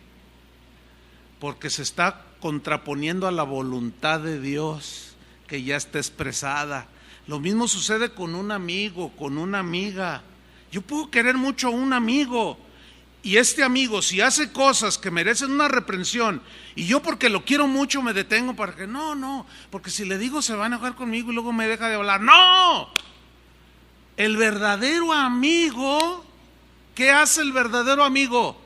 Porque se está contraponiendo a la voluntad de Dios que ya está expresada. Lo mismo sucede con un amigo, con una amiga. Yo puedo querer mucho a un amigo y este amigo, si hace cosas que merecen una reprensión y yo porque lo quiero mucho me detengo para que no, porque si le digo se va a enojar conmigo y luego me deja de hablar. ¡No! El verdadero amigo, ¿qué hace el verdadero amigo?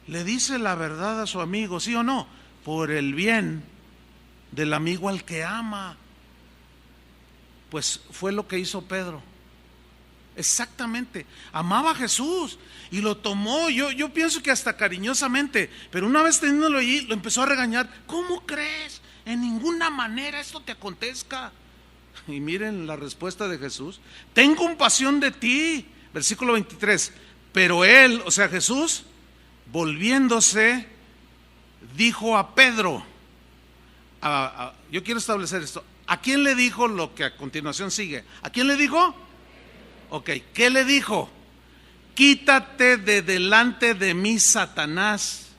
Le dice la verdad a su amigo, ¿sí o no? Por el bien del amigo al que ama. Pues fue lo que hizo Pedro. Exactamente, amaba a Jesús y lo tomó, yo pienso que hasta cariñosamente, pero una vez teniéndolo allí, lo empezó a regañar. ¿Cómo crees? En ninguna manera esto te acontezca. Y miren la respuesta de Jesús: ten compasión de ti. Versículo 23. Pero él, o sea Jesús, volviéndose, dijo a Pedro, yo quiero establecer esto, ¿a quién le dijo lo que a continuación sigue? ¿A quién le dijo? Ok, ¿qué le dijo? Quítate de delante de mí, Satanás,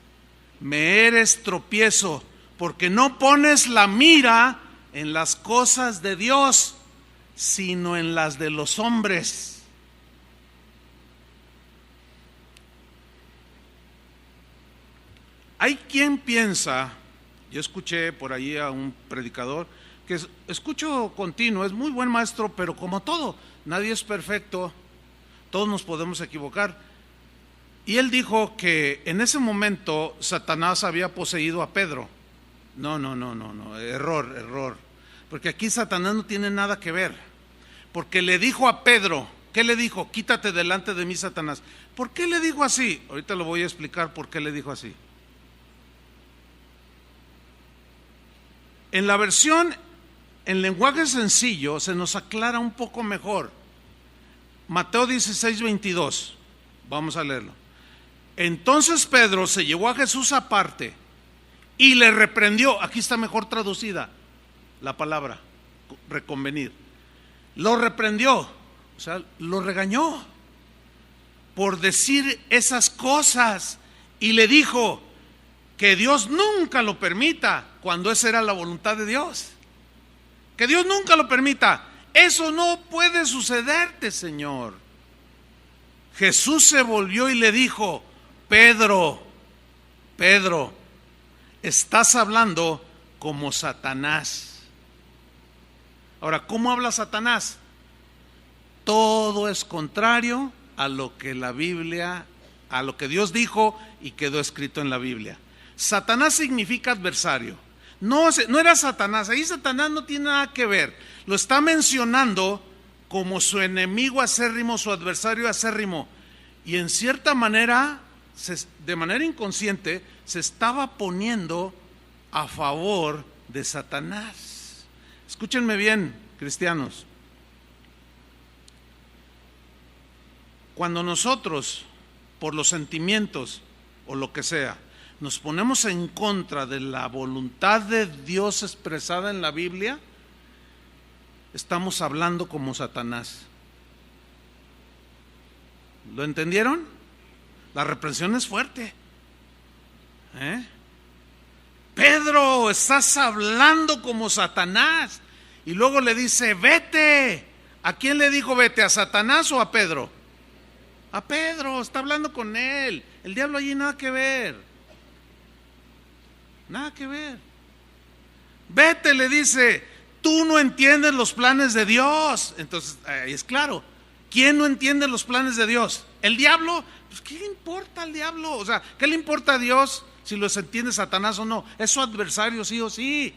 me eres tropiezo, porque no pones la mira en las cosas de Dios, sino en las de los hombres. Hay quien piensa, yo escuché por ahí a un predicador, que escucho continuo, es muy buen maestro, pero como todo, nadie es perfecto, todos nos podemos equivocar. Y él dijo que en ese momento Satanás había poseído a Pedro. No, error. Porque aquí Satanás no tiene nada que ver. Porque le dijo a Pedro, ¿qué le dijo? Quítate delante de mí, Satanás. ¿Por qué le dijo así? Ahorita lo voy a explicar por qué le dijo así. En la versión, en lenguaje sencillo, se nos aclara un poco mejor. Mateo 16:22. Vamos a leerlo. Entonces Pedro se llevó a Jesús aparte y le reprendió. Aquí está mejor traducida la palabra, reconvenir. Lo reprendió, o sea, lo regañó por decir esas cosas y le dijo que Dios nunca lo permita cuando esa era la voluntad de Dios. Que Dios nunca lo permita. Eso no puede sucederte, Señor. Jesús se volvió y le dijo: Pedro, estás hablando como Satanás. Ahora, ¿cómo habla Satanás? Todo es contrario a lo que la Biblia, a lo que Dios dijo y quedó escrito en la Biblia. Satanás significa adversario. No era Satanás, ahí Satanás no tiene nada que ver. Lo está mencionando como su enemigo acérrimo, su adversario acérrimo. Y en cierta manera, de manera inconsciente, se estaba poniendo a favor de Satanás. Escúchenme bien, cristianos. Cuando nosotros, por los sentimientos o lo que sea, nos ponemos en contra de la voluntad de Dios expresada en la Biblia, estamos hablando como Satanás. ¿Lo entendieron? La reprensión es fuerte. Pedro, estás hablando como Satanás. Y luego le dice: vete. ¿A quién le dijo vete? ¿A Satanás o a Pedro? A Pedro, está hablando con él. El diablo allí nada que ver. Nada que ver. Vete, le dice, tú no entiendes los planes de Dios. Entonces, ahí es claro. ¿Quién no entiende los planes de Dios? ¿El diablo? Pues ¿qué le importa al diablo? O sea, ¿qué le importa a Dios si los entiende Satanás o no? Es su adversario sí o sí.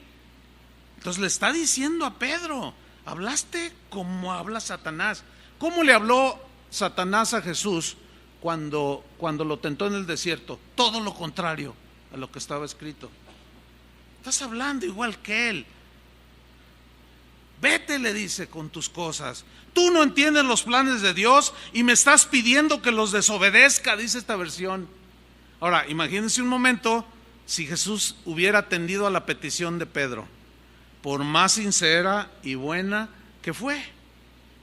Entonces le está diciendo a Pedro: hablaste como habla Satanás. ¿Cómo le habló Satanás a Jesús cuando lo tentó en el desierto? Todo lo contrario a lo que estaba escrito. Estás hablando igual que él. Vete, le dice, con tus cosas. Tú no entiendes los planes de Dios y me estás pidiendo que los desobedezca, dice esta versión. Ahora, imagínense un momento si Jesús hubiera atendido a la petición de Pedro, por más sincera y buena que fue,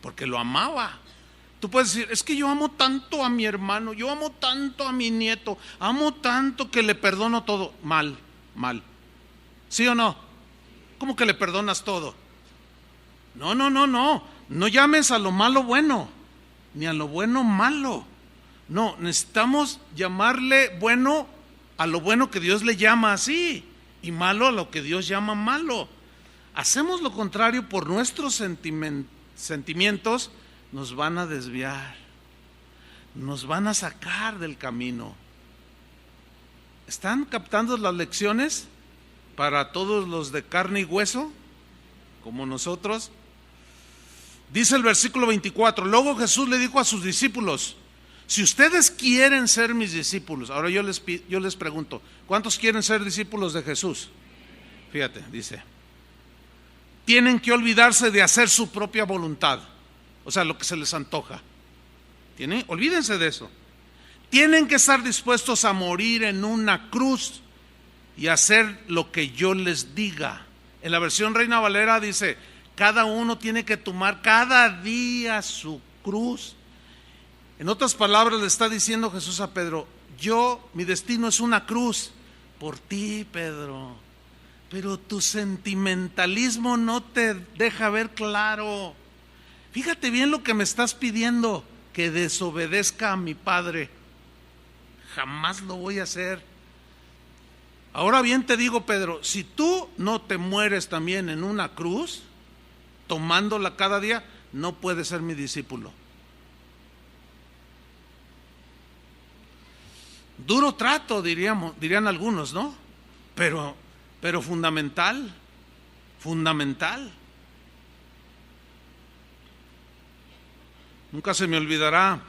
porque lo amaba. Tú puedes decir: es que yo amo tanto a mi hermano, yo amo tanto a mi nieto, amo tanto que le perdono todo. Mal. ¿Sí o no? ¿Cómo que le perdonas todo? No llames a lo malo bueno, ni a lo bueno malo. No, necesitamos llamarle bueno a lo bueno que Dios le llama así, y malo a lo que Dios llama malo. Hacemos lo contrario por nuestros sentimientos, nos van a desviar, nos van a sacar del camino. ¿Están captando las lecciones para todos los de carne y hueso, como nosotros? Dice el versículo 24: luego Jesús le dijo a sus discípulos: si ustedes quieren ser mis discípulos. Ahora yo les pregunto: ¿cuántos quieren ser discípulos de Jesús? Fíjate, dice: tienen que olvidarse de hacer su propia voluntad, o sea, lo que se les antoja. Olvídense de eso. Tienen que estar dispuestos a morir en una cruz y hacer lo que yo les diga. En la versión Reina Valera dice: cada uno tiene que tomar cada día su cruz. En otras palabras, le está diciendo Jesús a Pedro: mi destino es una cruz por ti, Pedro, pero tu sentimentalismo no te deja ver claro. Fíjate bien lo que me estás pidiendo: que desobedezca a mi Padre. Jamás lo voy a hacer. Ahora bien te digo, Pedro, si tú no te mueres también en una cruz, tomándola cada día, no puedes ser mi discípulo. Duro trato, dirían algunos, ¿no? Pero fundamental, fundamental. Nunca se me olvidará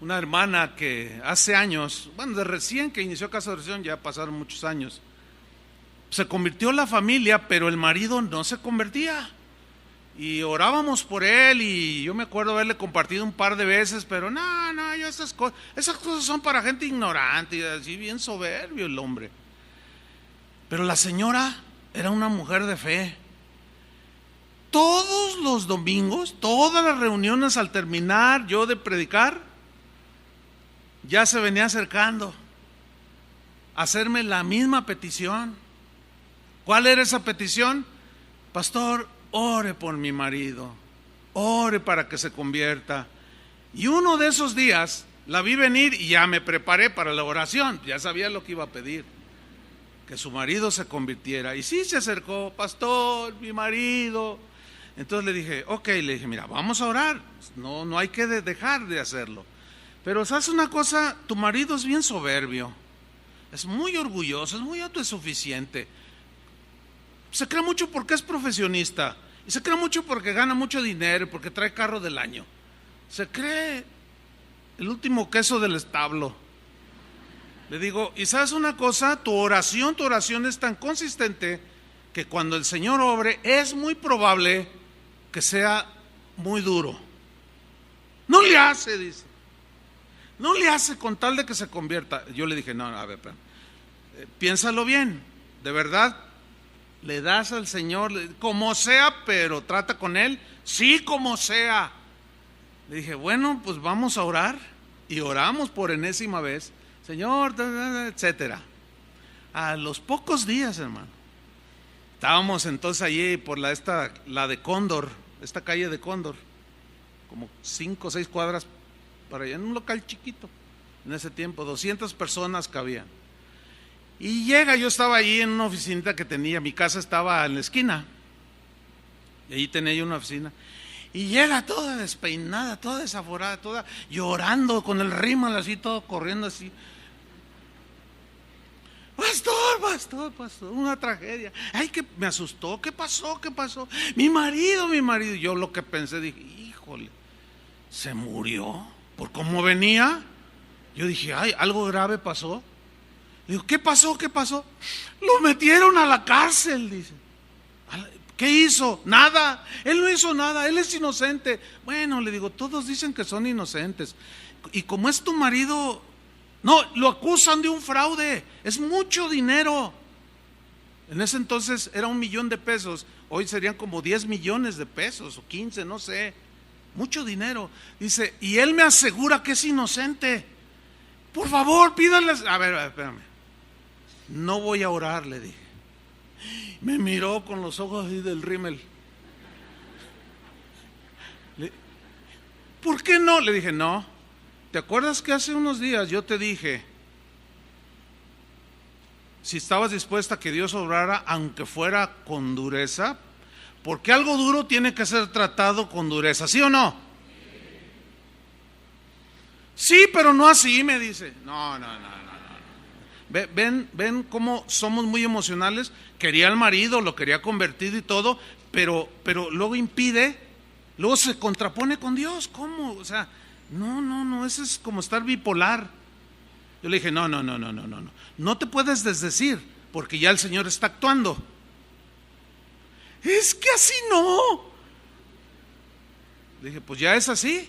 una hermana que hace años, bueno, de recién que inició Casa de Oración, ya pasaron muchos años, se convirtió la familia, pero el marido no se convertía. Y orábamos por él, y yo me acuerdo haberle compartido un par de veces, pero no, yo esas cosas son para gente ignorante, y así bien soberbio el hombre. Pero la señora era una mujer de fe. Todos los domingos, todas las reuniones, al terminar yo de predicar, ya se venía acercando a hacerme la misma petición. ¿Cuál era esa petición? Pastor, ore por mi marido, ore para que se convierta. Y uno de esos días la vi venir y ya me preparé para la oración, ya sabía lo que iba a pedir, que su marido se convirtiera. Y sí se acercó, pastor, mi marido. Entonces le dije, ok, le dije, mira, vamos a orar, no hay que dejar de hacerlo. Pero ¿sabes una cosa? Tu marido es bien soberbio, es muy orgulloso, es muy autosuficiente. Se cree mucho porque es profesionista, y se cree mucho porque gana mucho dinero, porque trae carro del año. Se cree el último queso del establo. Le digo, y ¿sabes una cosa? Tu oración es tan consistente que cuando el Señor obre es muy probable que sea muy duro. No le hace, dice. No le hace con tal de que se convierta. Yo le dije, no, a ver, piénsalo bien, de verdad. Le das al Señor, como sea, pero trata con Él, sí, como sea. Le dije, bueno, pues vamos a orar. Y oramos por enésima vez, Señor, etcétera. A los pocos días, hermano, estábamos entonces allí por la de Cóndor, esta calle de Cóndor, como 5 o 6 cuadras para allá, en un local chiquito. En ese tiempo, 200 personas cabían. Y yo estaba allí en una oficinita que tenía, mi casa estaba en la esquina, y allí tenía yo una oficina, y llega toda despeinada, toda desaforada, toda llorando, con el rímel así, todo corriendo así. Pastor, una tragedia. Ay, que me asustó, ¿qué pasó? Mi marido. Yo lo que pensé, dije, híjole, ¿se murió? ¿Por cómo venía? Yo dije, ay, algo grave pasó. Digo, ¿qué pasó? Lo metieron a la cárcel, dice. ¿Qué hizo? Nada, él no hizo nada, él es inocente. Bueno, le digo, todos dicen que son inocentes. Y como es tu marido, no, lo acusan de un fraude, es mucho dinero. En ese entonces era 1 millón de pesos, hoy serían como 10 millones de pesos, o 15, no sé. Mucho dinero. Dice, y él me asegura que es inocente. Por favor, pídanles. A ver, espérame. No voy a orar, le dije. Me miró con los ojos así del rímel. ¿Por qué no? Le dije, no. ¿Te acuerdas que hace unos días yo te dije si estabas dispuesta a que Dios obrara aunque fuera con dureza? Porque algo duro tiene que ser tratado con dureza, ¿sí o no? Sí, pero no así, me dice. No. Ven cómo somos muy emocionales. Quería al marido, lo quería convertido y todo, pero luego impide, luego se contrapone con Dios. ¿Cómo? O sea, no, eso es como estar bipolar. Yo le dije, no. No te puedes desdecir, porque ya el Señor está actuando. Es que así no. Le dije, pues ya es así.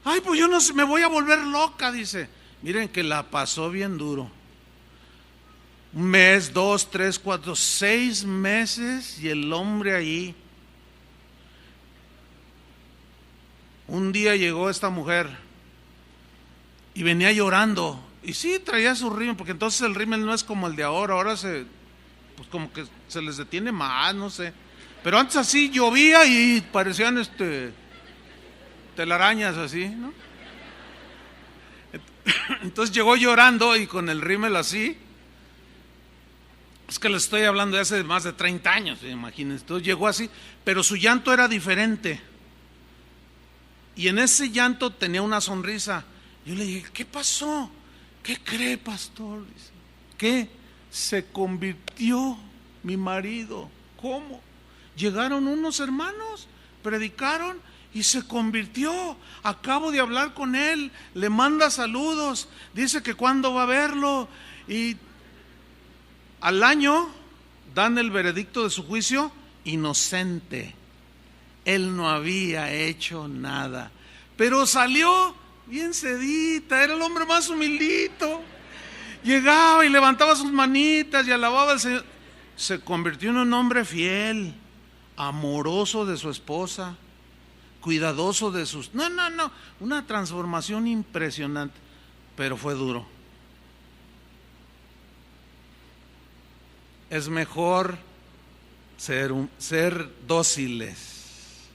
Ay, pues yo no sé, me voy a volver loca, dice. Miren que la pasó bien duro. 1 mes, 2, 3, 4, 6 meses y el hombre ahí. Un día llegó esta mujer y venía llorando. Y sí, traía su rímel, porque entonces el rímel no es como el de ahora pues como que se les detiene más, no sé. Pero antes así llovía y parecían telarañas así, ¿no? Entonces llegó llorando y con el rímel así. Es que les estoy hablando de hace más de 30 años, imagínense. Entonces llegó así, pero su llanto era diferente. Y en ese llanto tenía una sonrisa. Yo le dije, ¿qué pasó? ¿Qué cree, pastor? Dice, ¿qué? Se convirtió mi marido. ¿Cómo? Llegaron unos hermanos, predicaron y se convirtió. Acabo de hablar con él, le manda saludos, dice que cuándo va a verlo. Y al año dan el veredicto de su juicio, inocente. Él no había hecho nada, pero salió bien sedita, era el hombre más humildito. Llegaba y levantaba sus manitas y alababa al Señor. Se convirtió en un hombre fiel, amoroso de su esposa, cuidadoso de sus... No, una transformación impresionante, pero fue duro. Es mejor ser dóciles,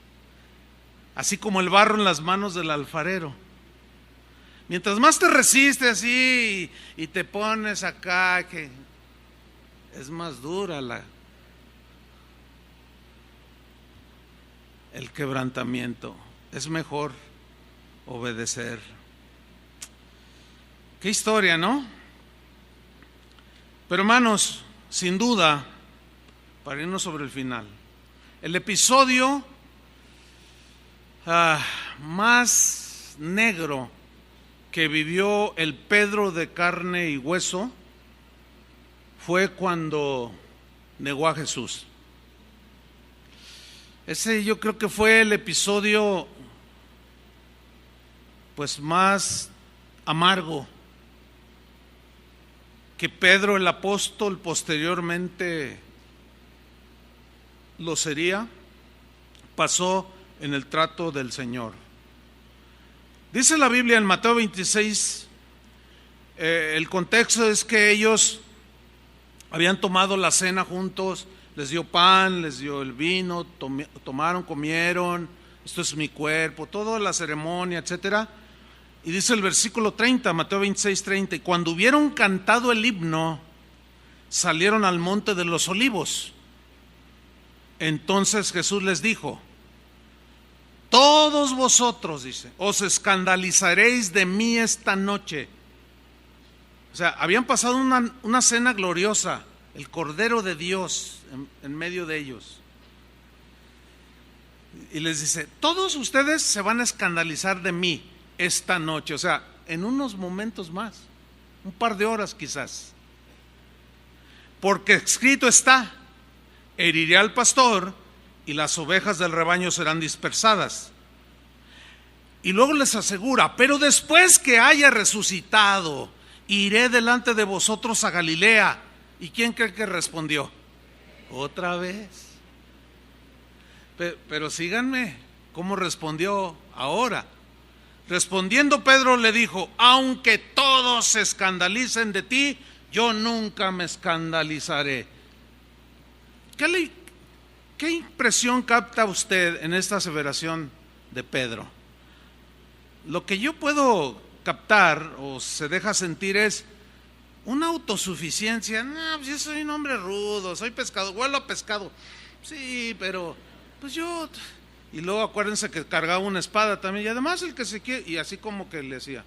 así como el barro en las manos del alfarero. Mientras más te resistes así y te pones acá, que es más dura el quebrantamiento. Es mejor obedecer. Qué historia, ¿no? Pero hermanos, sin duda, para irnos sobre el final, el episodio más negro que vivió el Pedro de carne y hueso fue cuando negó a Jesús. Ese yo creo que fue el episodio pues más amargo que Pedro el apóstol posteriormente lo sería, pasó en el trato del Señor. Dice la Biblia en Mateo 26, el contexto es que ellos habían tomado la cena juntos, les dio pan, les dio el vino, tomaron, comieron, esto es mi cuerpo, toda la ceremonia, etcétera. Y dice el versículo 30, Mateo 26, 30, y cuando hubieron cantado el himno, salieron al monte de los olivos. Entonces Jesús les dijo: todos vosotros, dice, os escandalizaréis de mí esta noche. O sea, habían pasado una cena gloriosa, el Cordero de Dios en medio de ellos. Y les dice: todos ustedes se van a escandalizar de mí esta noche. O sea, en unos momentos más, un par de horas quizás. Porque escrito está: heriré al pastor y las ovejas del rebaño serán dispersadas. Y luego les asegura: pero después que haya resucitado, iré delante de vosotros a Galilea. ¿Y quién cree que respondió? Otra vez. Pero síganme, ¿cómo respondió ahora? Respondiendo Pedro le dijo: aunque todos se escandalicen de ti, yo nunca me escandalizaré. ¿Qué impresión capta usted en esta aseveración de Pedro? Lo que yo puedo captar o se deja sentir es una autosuficiencia. No, pues yo soy un hombre rudo, soy pescado, huelo a pescado. Sí, pero pues yo... Y luego acuérdense que cargaba una espada también. Y además el que se quiere... Y así como que le decía: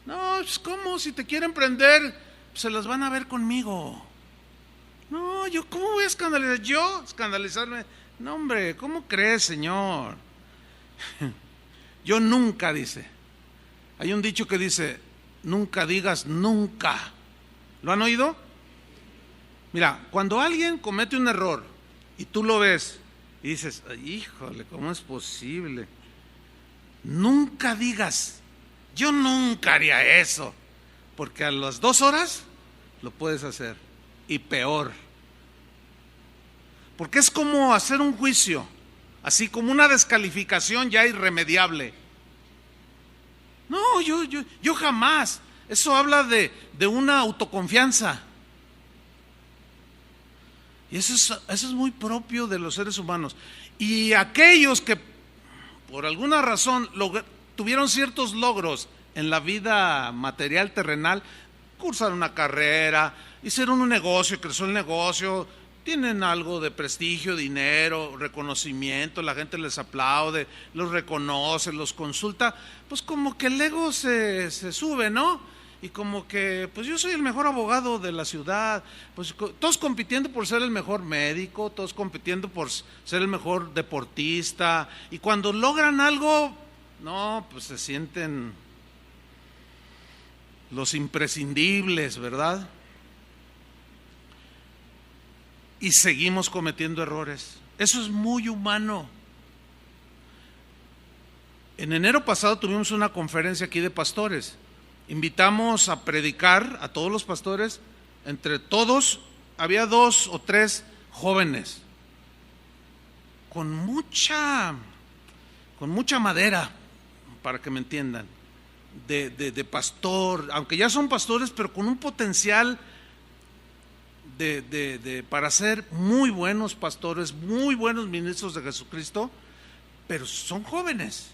no, pues ¿cómo? Si te quieren prender, se las van a ver conmigo. No, yo ¿cómo voy a escandalizar? ¿Yo escandalizarme? No, hombre, ¿cómo crees, Señor? Yo nunca, dice. Hay un dicho que dice: nunca digas nunca. ¿Lo han oído? Mira, cuando alguien comete un error y tú lo ves y dices: híjole, ¿cómo es posible? Nunca digas: yo nunca haría eso, porque a las 2 horas lo puedes hacer, y peor. Porque es como hacer un juicio, así como una descalificación ya irremediable. No, yo jamás. Eso habla de una autoconfianza. Y eso es muy propio de los seres humanos. Y aquellos que por alguna razón tuvieron ciertos logros en la vida material terrenal, cursaron una carrera, hicieron un negocio, creció el negocio, tienen algo de prestigio, dinero, reconocimiento, la gente les aplaude, los reconoce, los consulta, pues como que el ego se sube, ¿no? y como que, pues yo soy el mejor abogado de la ciudad, pues todos compitiendo por ser el mejor médico, todos compitiendo por ser el mejor deportista, y cuando logran algo, no, pues se sienten los imprescindibles, ¿verdad? Y seguimos cometiendo errores. Eso es muy humano. En enero pasado tuvimos una conferencia aquí de pastores. Invitamos a predicar a todos los pastores. Entre todos había 2 o 3 jóvenes con mucha madera, para que me entiendan, de pastor, aunque ya son pastores, pero con un potencial para ser muy buenos pastores, muy buenos ministros de Jesucristo, pero son jóvenes.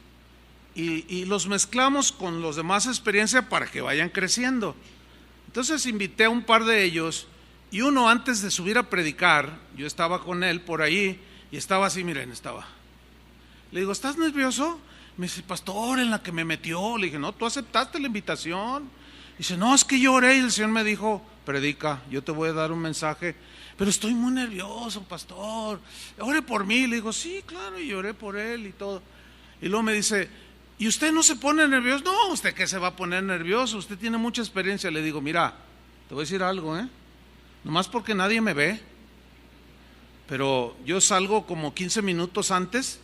Y los mezclamos con los de más experiencia para que vayan creciendo. Entonces invité a un par de ellos, y uno, antes de subir a predicar, yo estaba con él por ahí y estaba así, miren, estaba. Le digo, ¿estás nervioso? Me dice, pastor, en la que me metió. Le dije, no, tú aceptaste la invitación. Dice, no, es que yo oré y el Señor me dijo, predica, yo te voy a dar un mensaje, pero estoy muy nervioso, pastor, ore por mí. Le digo, sí, claro, y oré por él y todo. Y luego me dice, ¿y usted no se pone nervioso? No, ¿usted qué se va a poner nervioso? Usted tiene mucha experiencia. Le digo, mira, te voy a decir algo, nomás porque nadie me ve, pero yo salgo como 15 minutos antes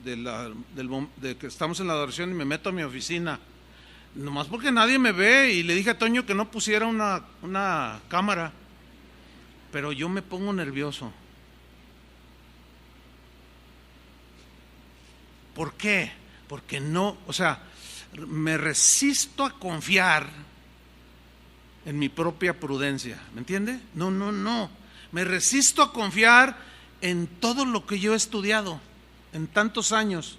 de que estamos en la adoración y me meto a mi oficina, nomás porque nadie me ve. Y le dije a Toño que no pusiera una cámara, pero yo me pongo nervioso. ¿Por qué? Porque no, o sea, me resisto a confiar en mi propia prudencia, ¿me entiende? No, me resisto a confiar en todo lo que yo he estudiado en tantos años.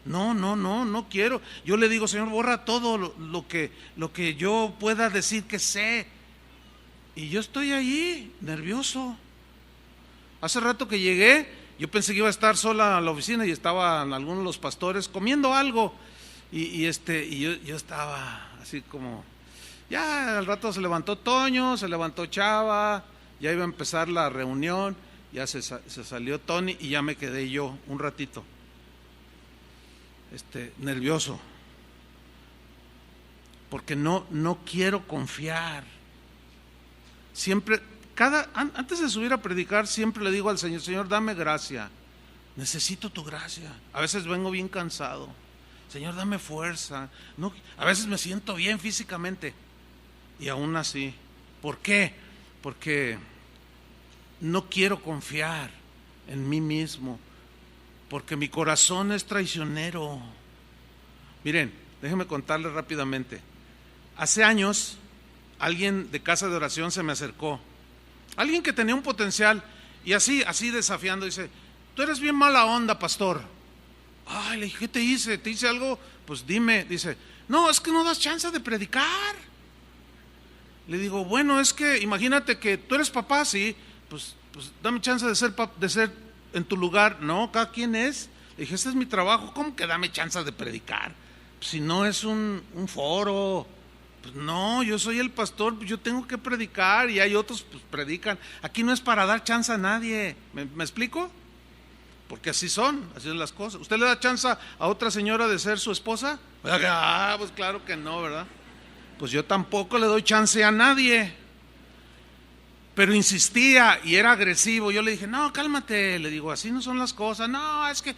No quiero. Yo le digo, Señor, borra todo lo que yo pueda decir que sé. Y yo estoy ahí, nervioso. Hace rato que llegué, yo pensé que iba a estar sola en la oficina y estaban algunos de los pastores comiendo algo. Y yo estaba así como, ya al rato se levantó Toño, se levantó Chava, ya iba a empezar la reunión, ya se salió Tony y ya me quedé yo un ratito, nervioso, porque no quiero confiar. Siempre, antes de subir a predicar, siempre le digo al Señor, Señor, dame gracia, necesito tu gracia. A veces vengo bien cansado, Señor, dame fuerza. No, a veces me siento bien físicamente y aún así, ¿por qué? Porque no quiero confiar en mí mismo, porque mi corazón es traicionero. Miren, déjenme contarles rápidamente. Hace años, alguien de casa de oración se me acercó, alguien que tenía un potencial, y así desafiando, dice, tú eres bien mala onda, pastor. Ay, le dije, ¿qué te hice? ¿Te hice algo? Pues dime. Dice, no, es que no das chance de predicar. Le digo, bueno, es que imagínate que tú eres papá, sí, pues dame chance de ser en tu lugar. No, cada quien es. Le dije, este es mi trabajo, ¿cómo que dame chance de predicar? Pues si no es un foro. Pues no, yo soy el pastor, pues yo tengo que predicar y hay otros pues predican. Aquí no es para dar chance a nadie. ¿Me explico? Porque así son las cosas. ¿Usted le da chance a otra señora de ser su esposa? Pues claro que no, ¿verdad? Pues yo tampoco le doy chance a nadie. Pero insistía y era agresivo. Yo le dije, no, cálmate. Le digo, así no son las cosas. No, es que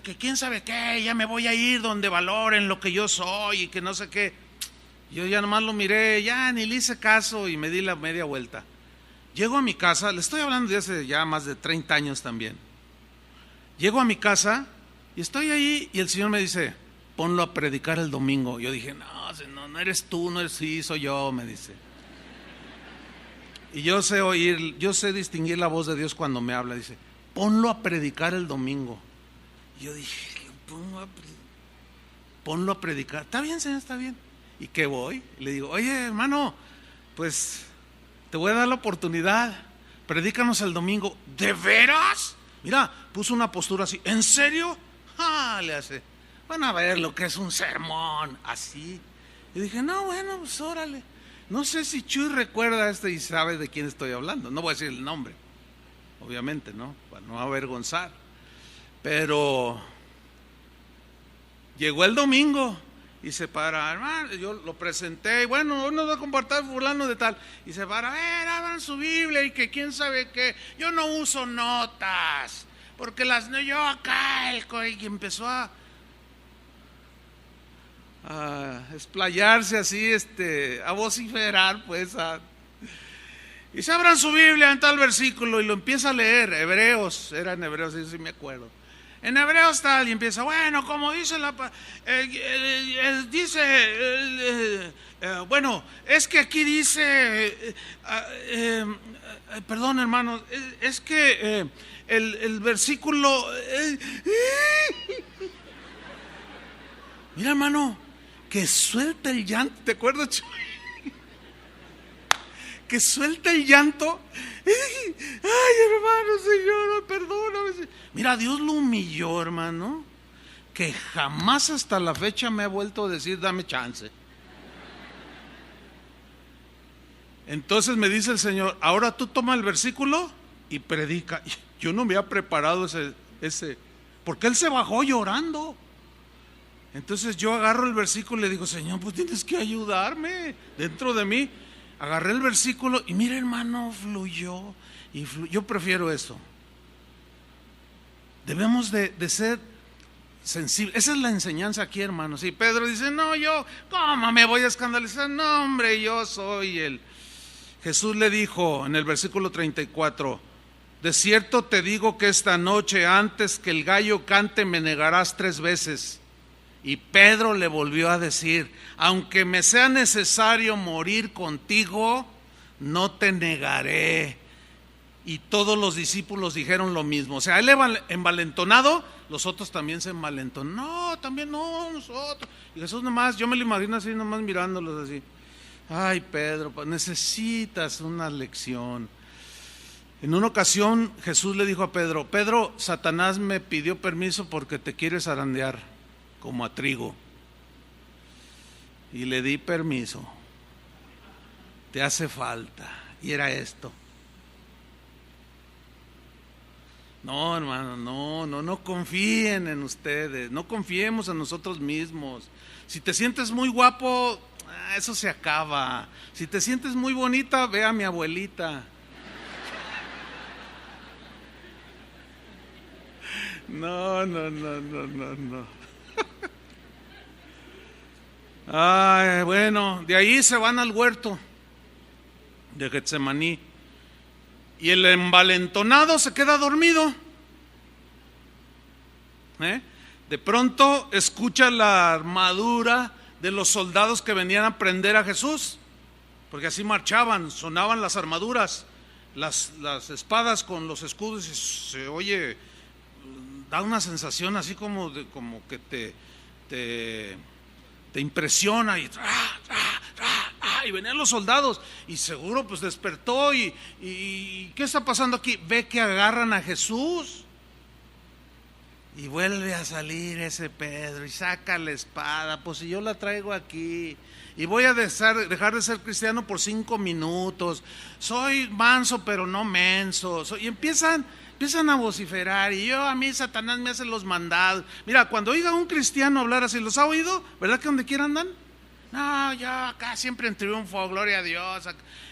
que quién sabe qué, ya me voy a ir donde valoren lo que yo soy y que no sé qué. Yo ya nomás lo miré, ya ni le hice caso y me di la media vuelta. Llego a mi casa, le estoy hablando de hace ya más de 30 años también. Llego a mi casa y estoy ahí y el Señor me dice, ponlo a predicar el domingo. Yo dije, no eres tú, no eres, sí, soy yo, me dice. Y yo sé distinguir la voz de Dios cuando me habla. Dice, ponlo a predicar el domingo. Y yo dije, ponlo a predicar. Está bien, Señor, está bien. ¿Y qué voy? Y le digo, oye, hermano, pues te voy a dar la oportunidad, predícanos el domingo. ¿De veras? Mira, puso una postura así, ¿en serio? Le hace, van a ver lo que es un sermón, así. Y dije, no, bueno, pues órale. No sé si Chuy recuerda y sabe de quién estoy hablando. No voy a decir el nombre, obviamente, ¿no? Para no avergonzar. Pero llegó el domingo y se para, hermano, yo lo presenté, y bueno, hoy nos va a compartir fulano de tal. Y se para, a ver, abran su Biblia y que quién sabe qué. Yo no uso notas, porque yo acá, y empezó a explayarse así, a vociferar, pues. Y se abran su Biblia en tal versículo y lo empieza a leer. Hebreos, era en Hebreos, sí me acuerdo. En Hebreos tal, y empieza, bueno, como dice bueno, es que aquí dice, perdón, hermano, es que el versículo, mira, hermano, que suelta el llanto, ¿te acuerdas, Chuy? Que suelta el llanto. Ay, hermano, Señor, perdóname. Mira, Dios lo humilló, hermano, que jamás hasta la fecha me ha vuelto a decir, dame chance. Entonces me dice el Señor, ahora tú toma el versículo y predica. Yo no me había preparado ese, porque él se bajó llorando. Entonces yo agarro el versículo y le digo, Señor, pues tienes que ayudarme dentro de mí. Agarré el versículo y mira, hermano, fluyó. Yo prefiero eso. Debemos de ser sensibles. Esa es la enseñanza aquí, hermano. Si Pedro dice, no, ¿cómo me voy a escandalizar? No, hombre, yo soy él. Jesús le dijo en el versículo 34, de cierto te digo que esta noche antes que el gallo cante me negarás 3 veces. Y Pedro le volvió a decir, aunque me sea necesario morir contigo, no te negaré. Y todos los discípulos dijeron lo mismo. O sea, él envalentonado, los otros también se envalentonaron. No, también no, nosotros. Y Jesús nomás, yo me lo imagino así, nomás mirándolos así. Ay, Pedro, necesitas una lección. En una ocasión Jesús le dijo a Pedro, Pedro, Satanás me pidió permiso porque te quieres zarandear como a trigo. Y le di permiso. Te hace falta. Y era esto. No, hermano, no confíen en ustedes. No confiemos en nosotros mismos. Si te sientes muy guapo, eso se acaba. Si te sientes muy bonita, ve a mi abuelita. No. Ay, bueno, de ahí se van al huerto de Getsemaní y el envalentonado se queda dormido. De pronto escucha la armadura de los soldados que venían a prender a Jesús, porque así marchaban, sonaban las armaduras, las espadas con los escudos, y se oye, da una sensación así como que te impresiona y venían los soldados y seguro pues despertó y ¿qué está pasando aquí? Ve que agarran a Jesús y vuelve a salir ese Pedro y saca la espada, pues si yo la traigo aquí y voy a dejar de ser cristiano por 5 minutos, soy manso pero no menso, y empiezan a vociferar y a mí Satanás me hace los mandados. Mira, cuando oiga a un cristiano hablar así, ¿los ha oído? ¿Verdad que donde quiera andan? No, yo acá siempre en triunfo, gloria a Dios.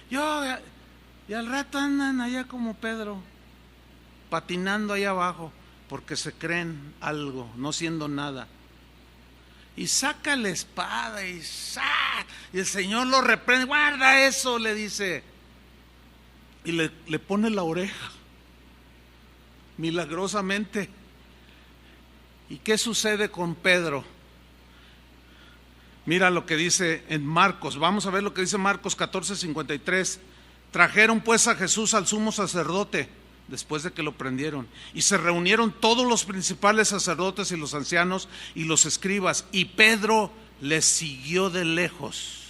Y al rato andan allá como Pedro, patinando ahí abajo, porque se creen algo, no siendo nada. Y saca la espada y el Señor lo reprende, guarda eso, le dice. Y le pone la oreja. Milagrosamente. ¿Y qué sucede con Pedro? Mira lo que dice en Marcos. Vamos a ver lo que dice Marcos 14:53. Trajeron pues a Jesús al sumo sacerdote después de que lo prendieron, y se reunieron todos los principales sacerdotes y los ancianos y los escribas, y Pedro les siguió de lejos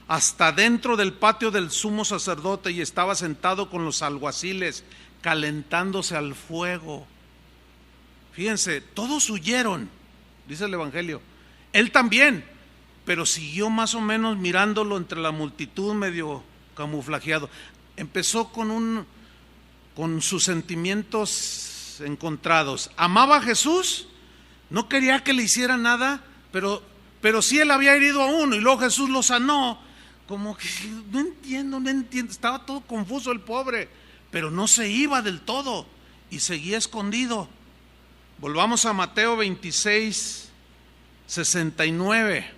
hasta dentro del patio del sumo sacerdote, y estaba sentado con los alguaciles calentándose al fuego. Fíjense, todos huyeron, dice el Evangelio, él también, pero siguió más o menos mirándolo entre la multitud, medio camuflajeado. Empezó con sus sentimientos encontrados. Amaba a Jesús, no quería que le hiciera nada, pero sí él había herido a uno y luego Jesús lo sanó. Como que no entiendo, estaba todo confuso el pobre, pero no se iba del todo y seguía escondido. Volvamos a Mateo 26, 69.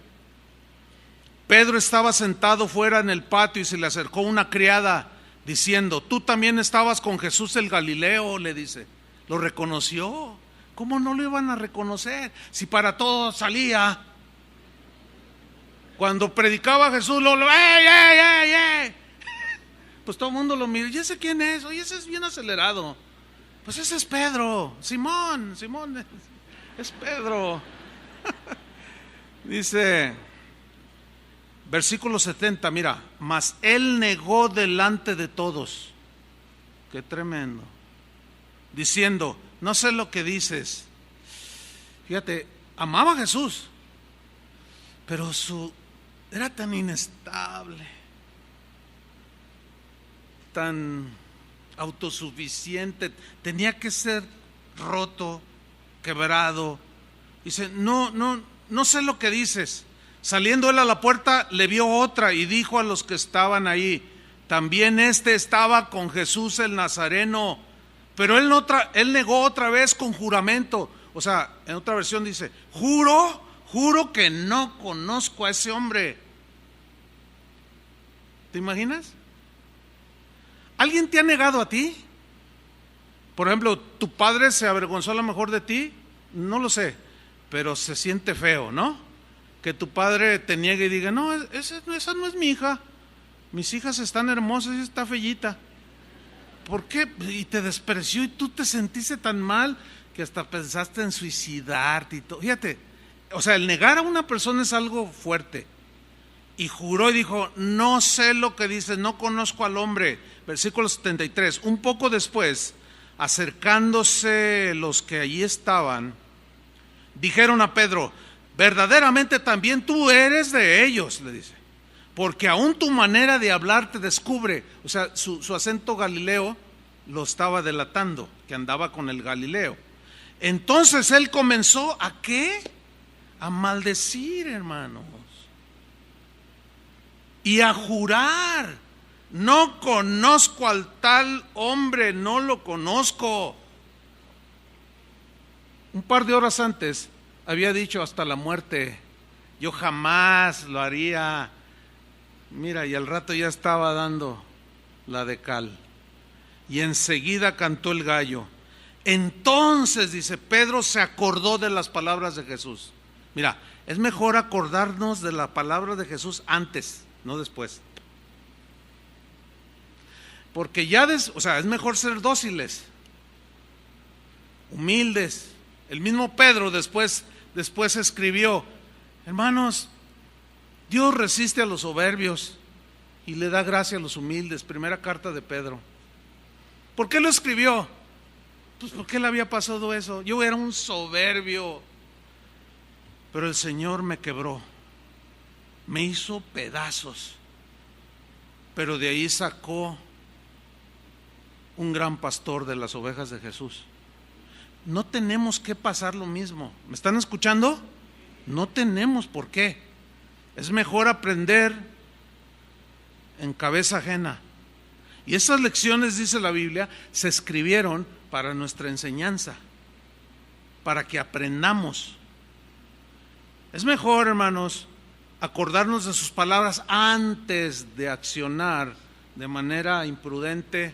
Pedro estaba sentado fuera en el patio y se le acercó una criada diciendo: tú también estabas con Jesús el Galileo, le dice. Lo reconoció. ¿Cómo no lo iban a reconocer? Si para todo salía. Cuando predicaba Jesús, ¡ey! Pues todo el mundo lo mira. ¿Y ese quién es? Oye, ese es bien acelerado. Pues ese es Pedro. Simón, es Pedro. Dice, versículo 70, mira, mas él negó delante de todos. Qué tremendo. Diciendo, no sé lo que dices. Fíjate, amaba a Jesús, pero era tan inestable, tan autosuficiente, tenía que ser roto, quebrado. Dice, no sé lo que dices. Saliendo él a la puerta, le vio otra y dijo a los que estaban ahí: también estaba con Jesús el Nazareno. Pero él negó otra vez con juramento. O sea, en otra versión dice: juro que no conozco a ese hombre. ¿Te imaginas? ¿Alguien te ha negado a ti? Por ejemplo, ¿tu padre se avergonzó a lo mejor de ti? No lo sé, pero se siente feo, ¿no? Que tu padre te niegue y diga: no, esa no es mi hija. Mis hijas están hermosas y está fellita. ¿Por qué? Y te despreció y tú te sentiste tan mal que hasta pensaste en suicidarte y todo. Fíjate, o sea, el negar a una persona es algo fuerte. Y juró y dijo: no sé lo que dices, no conozco al hombre. Versículo 73. Un poco después, acercándose los que allí estaban, dijeron a Pedro: verdaderamente también tú eres de ellos, le dice, porque aún tu manera de hablar te descubre. O sea, su acento galileo lo estaba delatando, que andaba con el Galileo. Entonces él comenzó ¿a qué? A maldecir, hermanos, y a jurar: no conozco al tal hombre, no lo conozco. Un par de horas antes había dicho hasta la muerte: yo jamás lo haría. Mira, y al rato ya estaba dando la de cal. Y enseguida cantó el gallo. Entonces, dice, Pedro se acordó de las palabras de Jesús. Mira, es mejor acordarnos de la palabra de Jesús antes, no después. Porque o sea, es mejor ser dóciles, humildes. El mismo Pedro después escribió: hermanos, Dios resiste a los soberbios y le da gracia a los humildes. Primera carta de Pedro. ¿Por qué lo escribió? Pues porque le había pasado eso. Yo era un soberbio, pero el Señor me quebró, me hizo pedazos, pero de ahí sacó un gran pastor de las ovejas de Jesús. No tenemos que pasar lo mismo. ¿Me están escuchando? No tenemos por qué. Es mejor aprender en cabeza ajena. Y esas lecciones, dice la Biblia, se escribieron para nuestra enseñanza, para que aprendamos. Es mejor, hermanos, acordarnos de sus palabras antes de accionar de manera imprudente,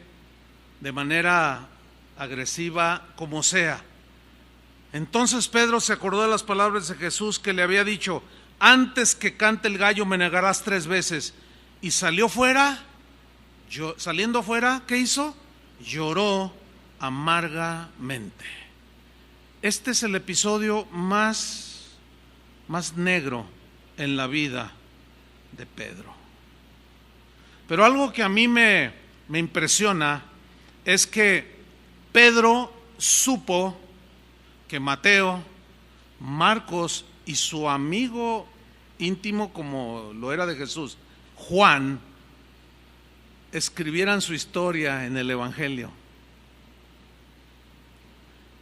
de manera agresiva, como sea. Entonces Pedro se acordó de las palabras de Jesús que le había dicho: antes que cante el gallo me negarás 3 veces. Y salió fuera. Saliendo afuera, ¿qué hizo? Lloró amargamente. Este es el episodio más negro en la vida de Pedro. Pero algo que a mí me impresiona es que Pedro supo que Mateo, Marcos y su amigo íntimo como lo era de Jesús, Juan, escribieran su historia en el Evangelio.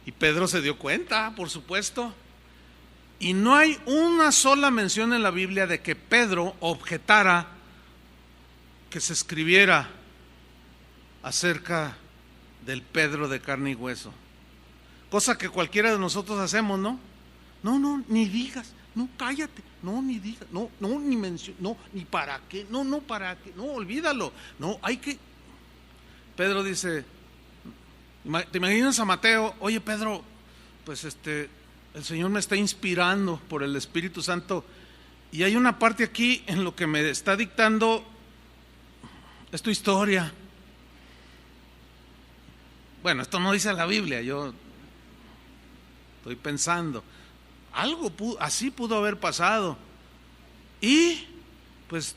Y Pedro se dio cuenta, por supuesto. Y no hay una sola mención en la Biblia de que Pedro objetara que se escribiera acerca del Pedro de carne y hueso. Cosa que cualquiera de nosotros hacemos, ¿no? No, ni digas, no, cállate, no, ni digas, no, ni menciones, no, ni para qué, no, para qué, no, olvídalo, no, hay que. Pedro dice, ¿te imaginas a Mateo? Oye, Pedro, pues el Señor me está inspirando por el Espíritu Santo y hay una parte aquí en lo que me está dictando, es tu historia. Bueno, esto no dice la Biblia, yo estoy pensando, algo así pudo haber pasado. Y pues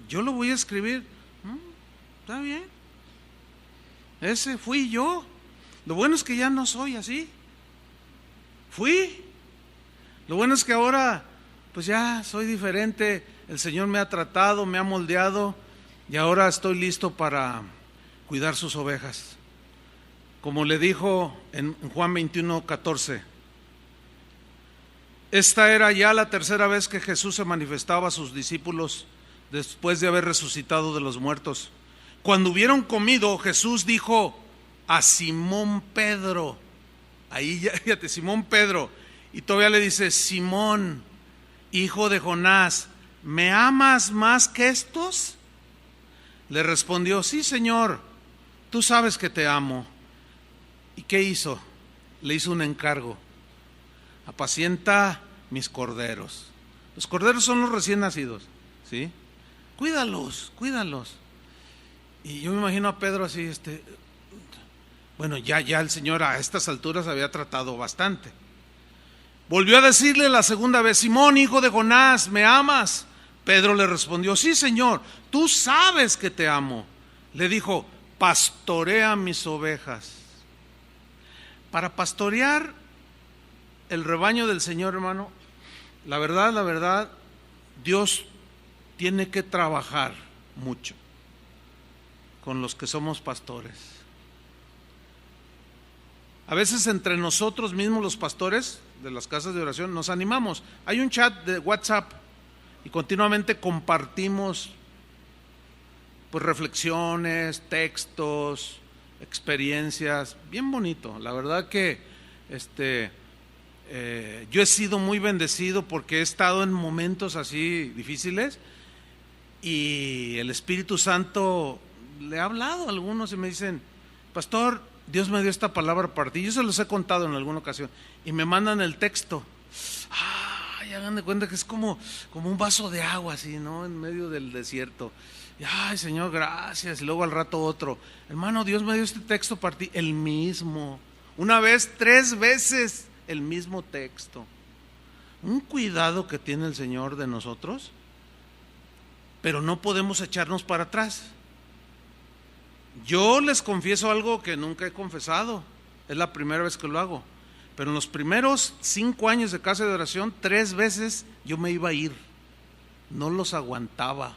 yo lo voy a escribir. Está bien, ese fui yo. Lo bueno es que ya no soy así. Fui. Lo bueno es que ahora pues ya soy diferente. El Señor me ha tratado, me ha moldeado y ahora estoy listo para cuidar sus ovejas. Como le dijo en Juan 21:14, esta era ya la tercera vez que Jesús se manifestaba a sus discípulos después de haber resucitado de los muertos. Cuando hubieron comido, Jesús dijo a Simón Pedro, ahí ya, fíjate, Simón Pedro, y todavía le dice, Simón, hijo de Jonás, ¿me amas más que estos? Le respondió, sí, Señor, tú sabes que te amo. ¿Y qué hizo? Le hizo un encargo. Apacienta mis corderos. Los corderos son los recién nacidos, ¿sí? Cuídalos. Y yo me imagino a Pedro así, bueno, ya el Señor a estas alturas había tratado bastante. Volvió a decirle la segunda vez, Simón, hijo de Jonás, ¿me amas? Pedro le respondió, sí, Señor, tú sabes que te amo. Le dijo, pastorea mis ovejas. Para pastorear el rebaño del Señor, hermano, la verdad, Dios tiene que trabajar mucho con los que somos pastores. A veces entre nosotros mismos los pastores de las casas de oración nos animamos. Hay un chat de WhatsApp y continuamente compartimos pues reflexiones, textos, experiencias, bien bonito. La verdad que yo he sido muy bendecido porque he estado en momentos así difíciles y el Espíritu Santo le ha hablado a algunos y me dicen, pastor, Dios me dio esta palabra para ti. Yo se los he contado en alguna ocasión y me mandan el texto. Ay, hagan de cuenta que es como un vaso de agua así, ¿no? En medio del desierto. Y, ay, Señor, gracias. Y luego al rato otro. Hermano, Dios me dio este texto para ti. El mismo. Una vez, 3 veces el mismo texto. Un cuidado que tiene el Señor de nosotros, pero no podemos echarnos para atrás. Yo les confieso algo que nunca he confesado. Es la primera vez que lo hago. Pero en los primeros 5 años de casa de oración, 3 veces yo me iba a ir. No los aguantaba.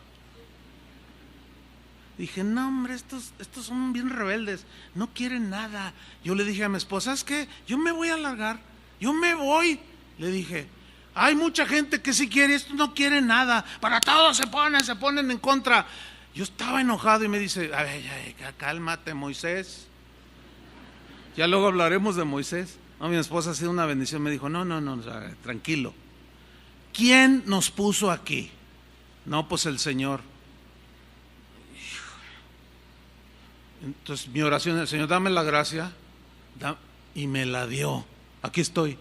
Dije, no hombre, estos son bien rebeldes, no quieren nada. Yo le dije a mi esposa, ¿sabes qué? Yo me voy a largar, yo me voy. Le dije, hay mucha gente que sí quiere, esto no quiere nada. Para todos se ponen en contra. Yo estaba enojado y me dice, ay, cálmate, Moisés. Ya luego hablaremos de Moisés. No, mi esposa ha sido una bendición, me dijo, no, tranquilo. ¿Quién nos puso aquí? No, pues el Señor. Entonces mi oración, el Señor, dame la gracia, y me la dio. Aquí estoy,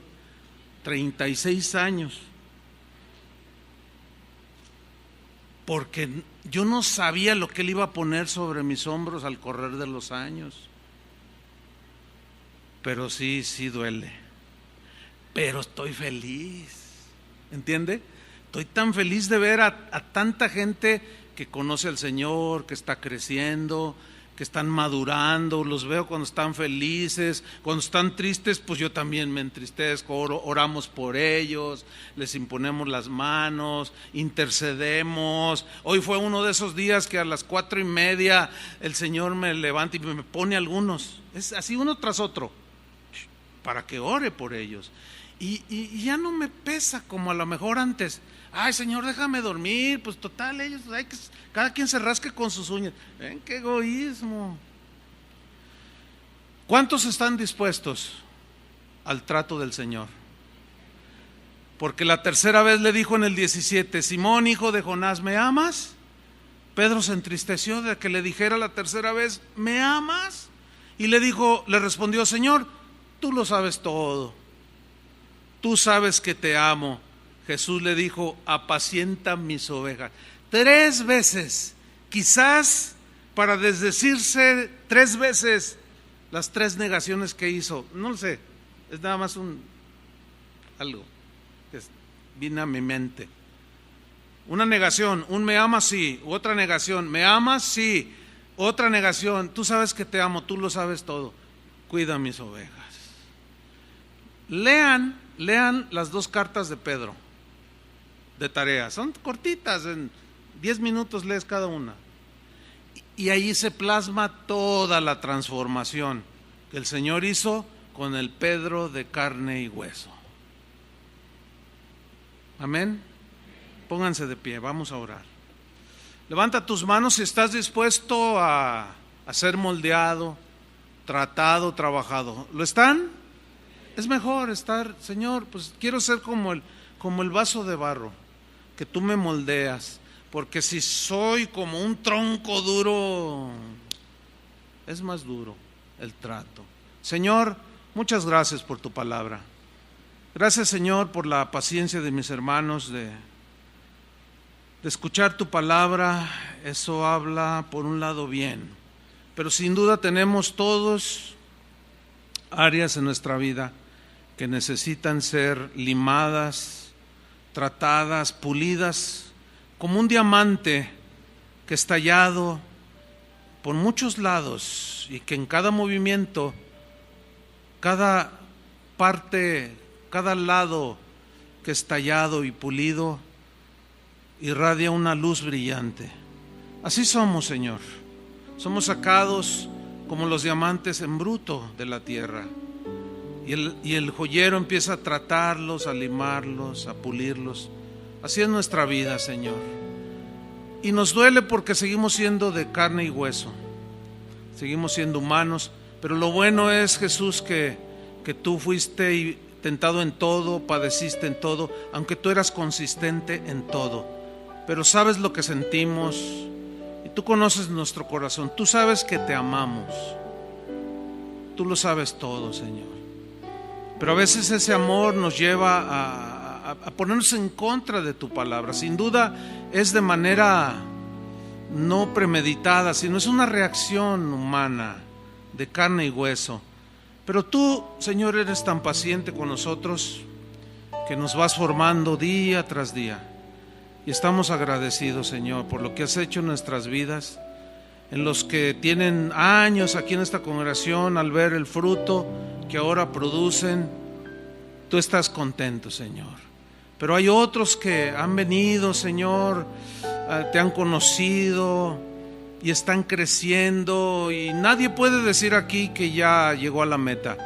36 años. Porque yo no sabía lo que Él iba a poner sobre mis hombros al correr de los años. Pero sí duele. Pero estoy feliz, ¿entiende? Estoy tan feliz de ver a tanta gente que conoce al Señor, que está creciendo, que están madurando, los veo cuando están felices, cuando están tristes, pues yo también me entristezco, oramos por ellos, les imponemos las manos, intercedemos. Hoy fue uno de esos días que a las 4:30 el Señor me levanta y me pone algunos, es así uno tras otro, para que ore por ellos. Y ya no me pesa como a lo mejor antes. Ay, Señor, déjame dormir, pues total, ellos, cada quien se rasque con sus uñas. Ven, qué egoísmo. ¿Cuántos están dispuestos al trato del Señor? Porque la tercera vez le dijo en el 17, Simón, hijo de Jonás, ¿me amas? Pedro se entristeció de que le dijera la tercera vez, ¿me amas? Y le respondió, Señor, tú lo sabes todo. Tú sabes que te amo. Jesús le dijo, apacienta mis ovejas. 3 veces, quizás para desdecirse 3 veces las 3 negaciones que hizo. No lo sé, es nada más algo que viene a mi mente. Una negación, un me amas, sí. Otra negación, me amas, sí. Otra negación, tú sabes que te amo, tú lo sabes todo. Cuida mis ovejas. Lean las 2 cartas de Pedro. De tarea, son cortitas, en 10 minutos lees cada una, y ahí se plasma toda la transformación que el Señor hizo con el Pedro de carne y hueso. Amén. Pónganse de pie, vamos a orar. Levanta tus manos si estás dispuesto a ser moldeado, tratado, trabajado. ¿Lo están? Es mejor estar, Señor, pues quiero ser como el vaso de barro, que tú me moldeas, porque si soy como un tronco duro, es más duro el trato. Señor, muchas gracias por tu palabra. Gracias, Señor, por la paciencia de mis hermanos de escuchar tu palabra. Eso habla por un lado bien, pero sin duda tenemos todos áreas en nuestra vida que necesitan ser limadas, tratadas, pulidas, como un diamante que es tallado por muchos lados y que en cada movimiento, cada parte, cada lado que es tallado y pulido, irradia una luz brillante. Así somos, Señor. Somos sacados como los diamantes en bruto de la tierra. Y el joyero empieza a tratarlos, a limarlos, a pulirlos. Así es nuestra vida, Señor. Y nos duele porque seguimos siendo de carne y hueso. Seguimos siendo humanos. Pero lo bueno es, Jesús, que tú fuiste tentado en todo, padeciste en todo, aunque tú eras consistente en todo. Pero sabes lo que sentimos y tú conoces nuestro corazón. Tú sabes que te amamos. Tú lo sabes todo, Señor. Pero a veces ese amor nos lleva a ponernos en contra de tu palabra. Sin duda es de manera no premeditada, sino es una reacción humana de carne y hueso. Pero tú, Señor, eres tan paciente con nosotros que nos vas formando día tras día. Y estamos agradecidos, Señor, por lo que has hecho en nuestras vidas, en los que tienen años aquí en esta congregación, al ver el fruto que ahora producen, tú estás contento, Señor. Pero hay otros que han venido, Señor, te han conocido y están creciendo, y nadie puede decir aquí que ya llegó a la meta.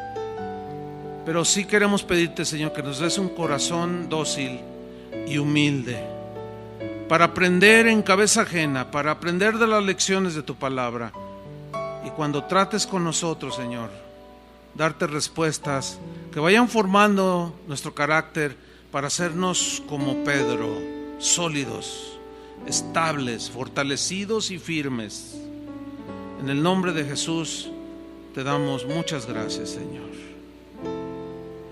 Pero sí queremos pedirte, Señor, que nos des un corazón dócil y humilde para aprender en cabeza ajena, para aprender de las lecciones de tu palabra, y cuando trates con nosotros, Señor, darte respuestas que vayan formando nuestro carácter para hacernos como Pedro, sólidos, estables, fortalecidos y firmes. En el nombre de Jesús te damos muchas gracias, Señor.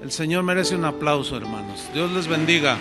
El Señor merece un aplauso, hermanos. Dios les bendiga.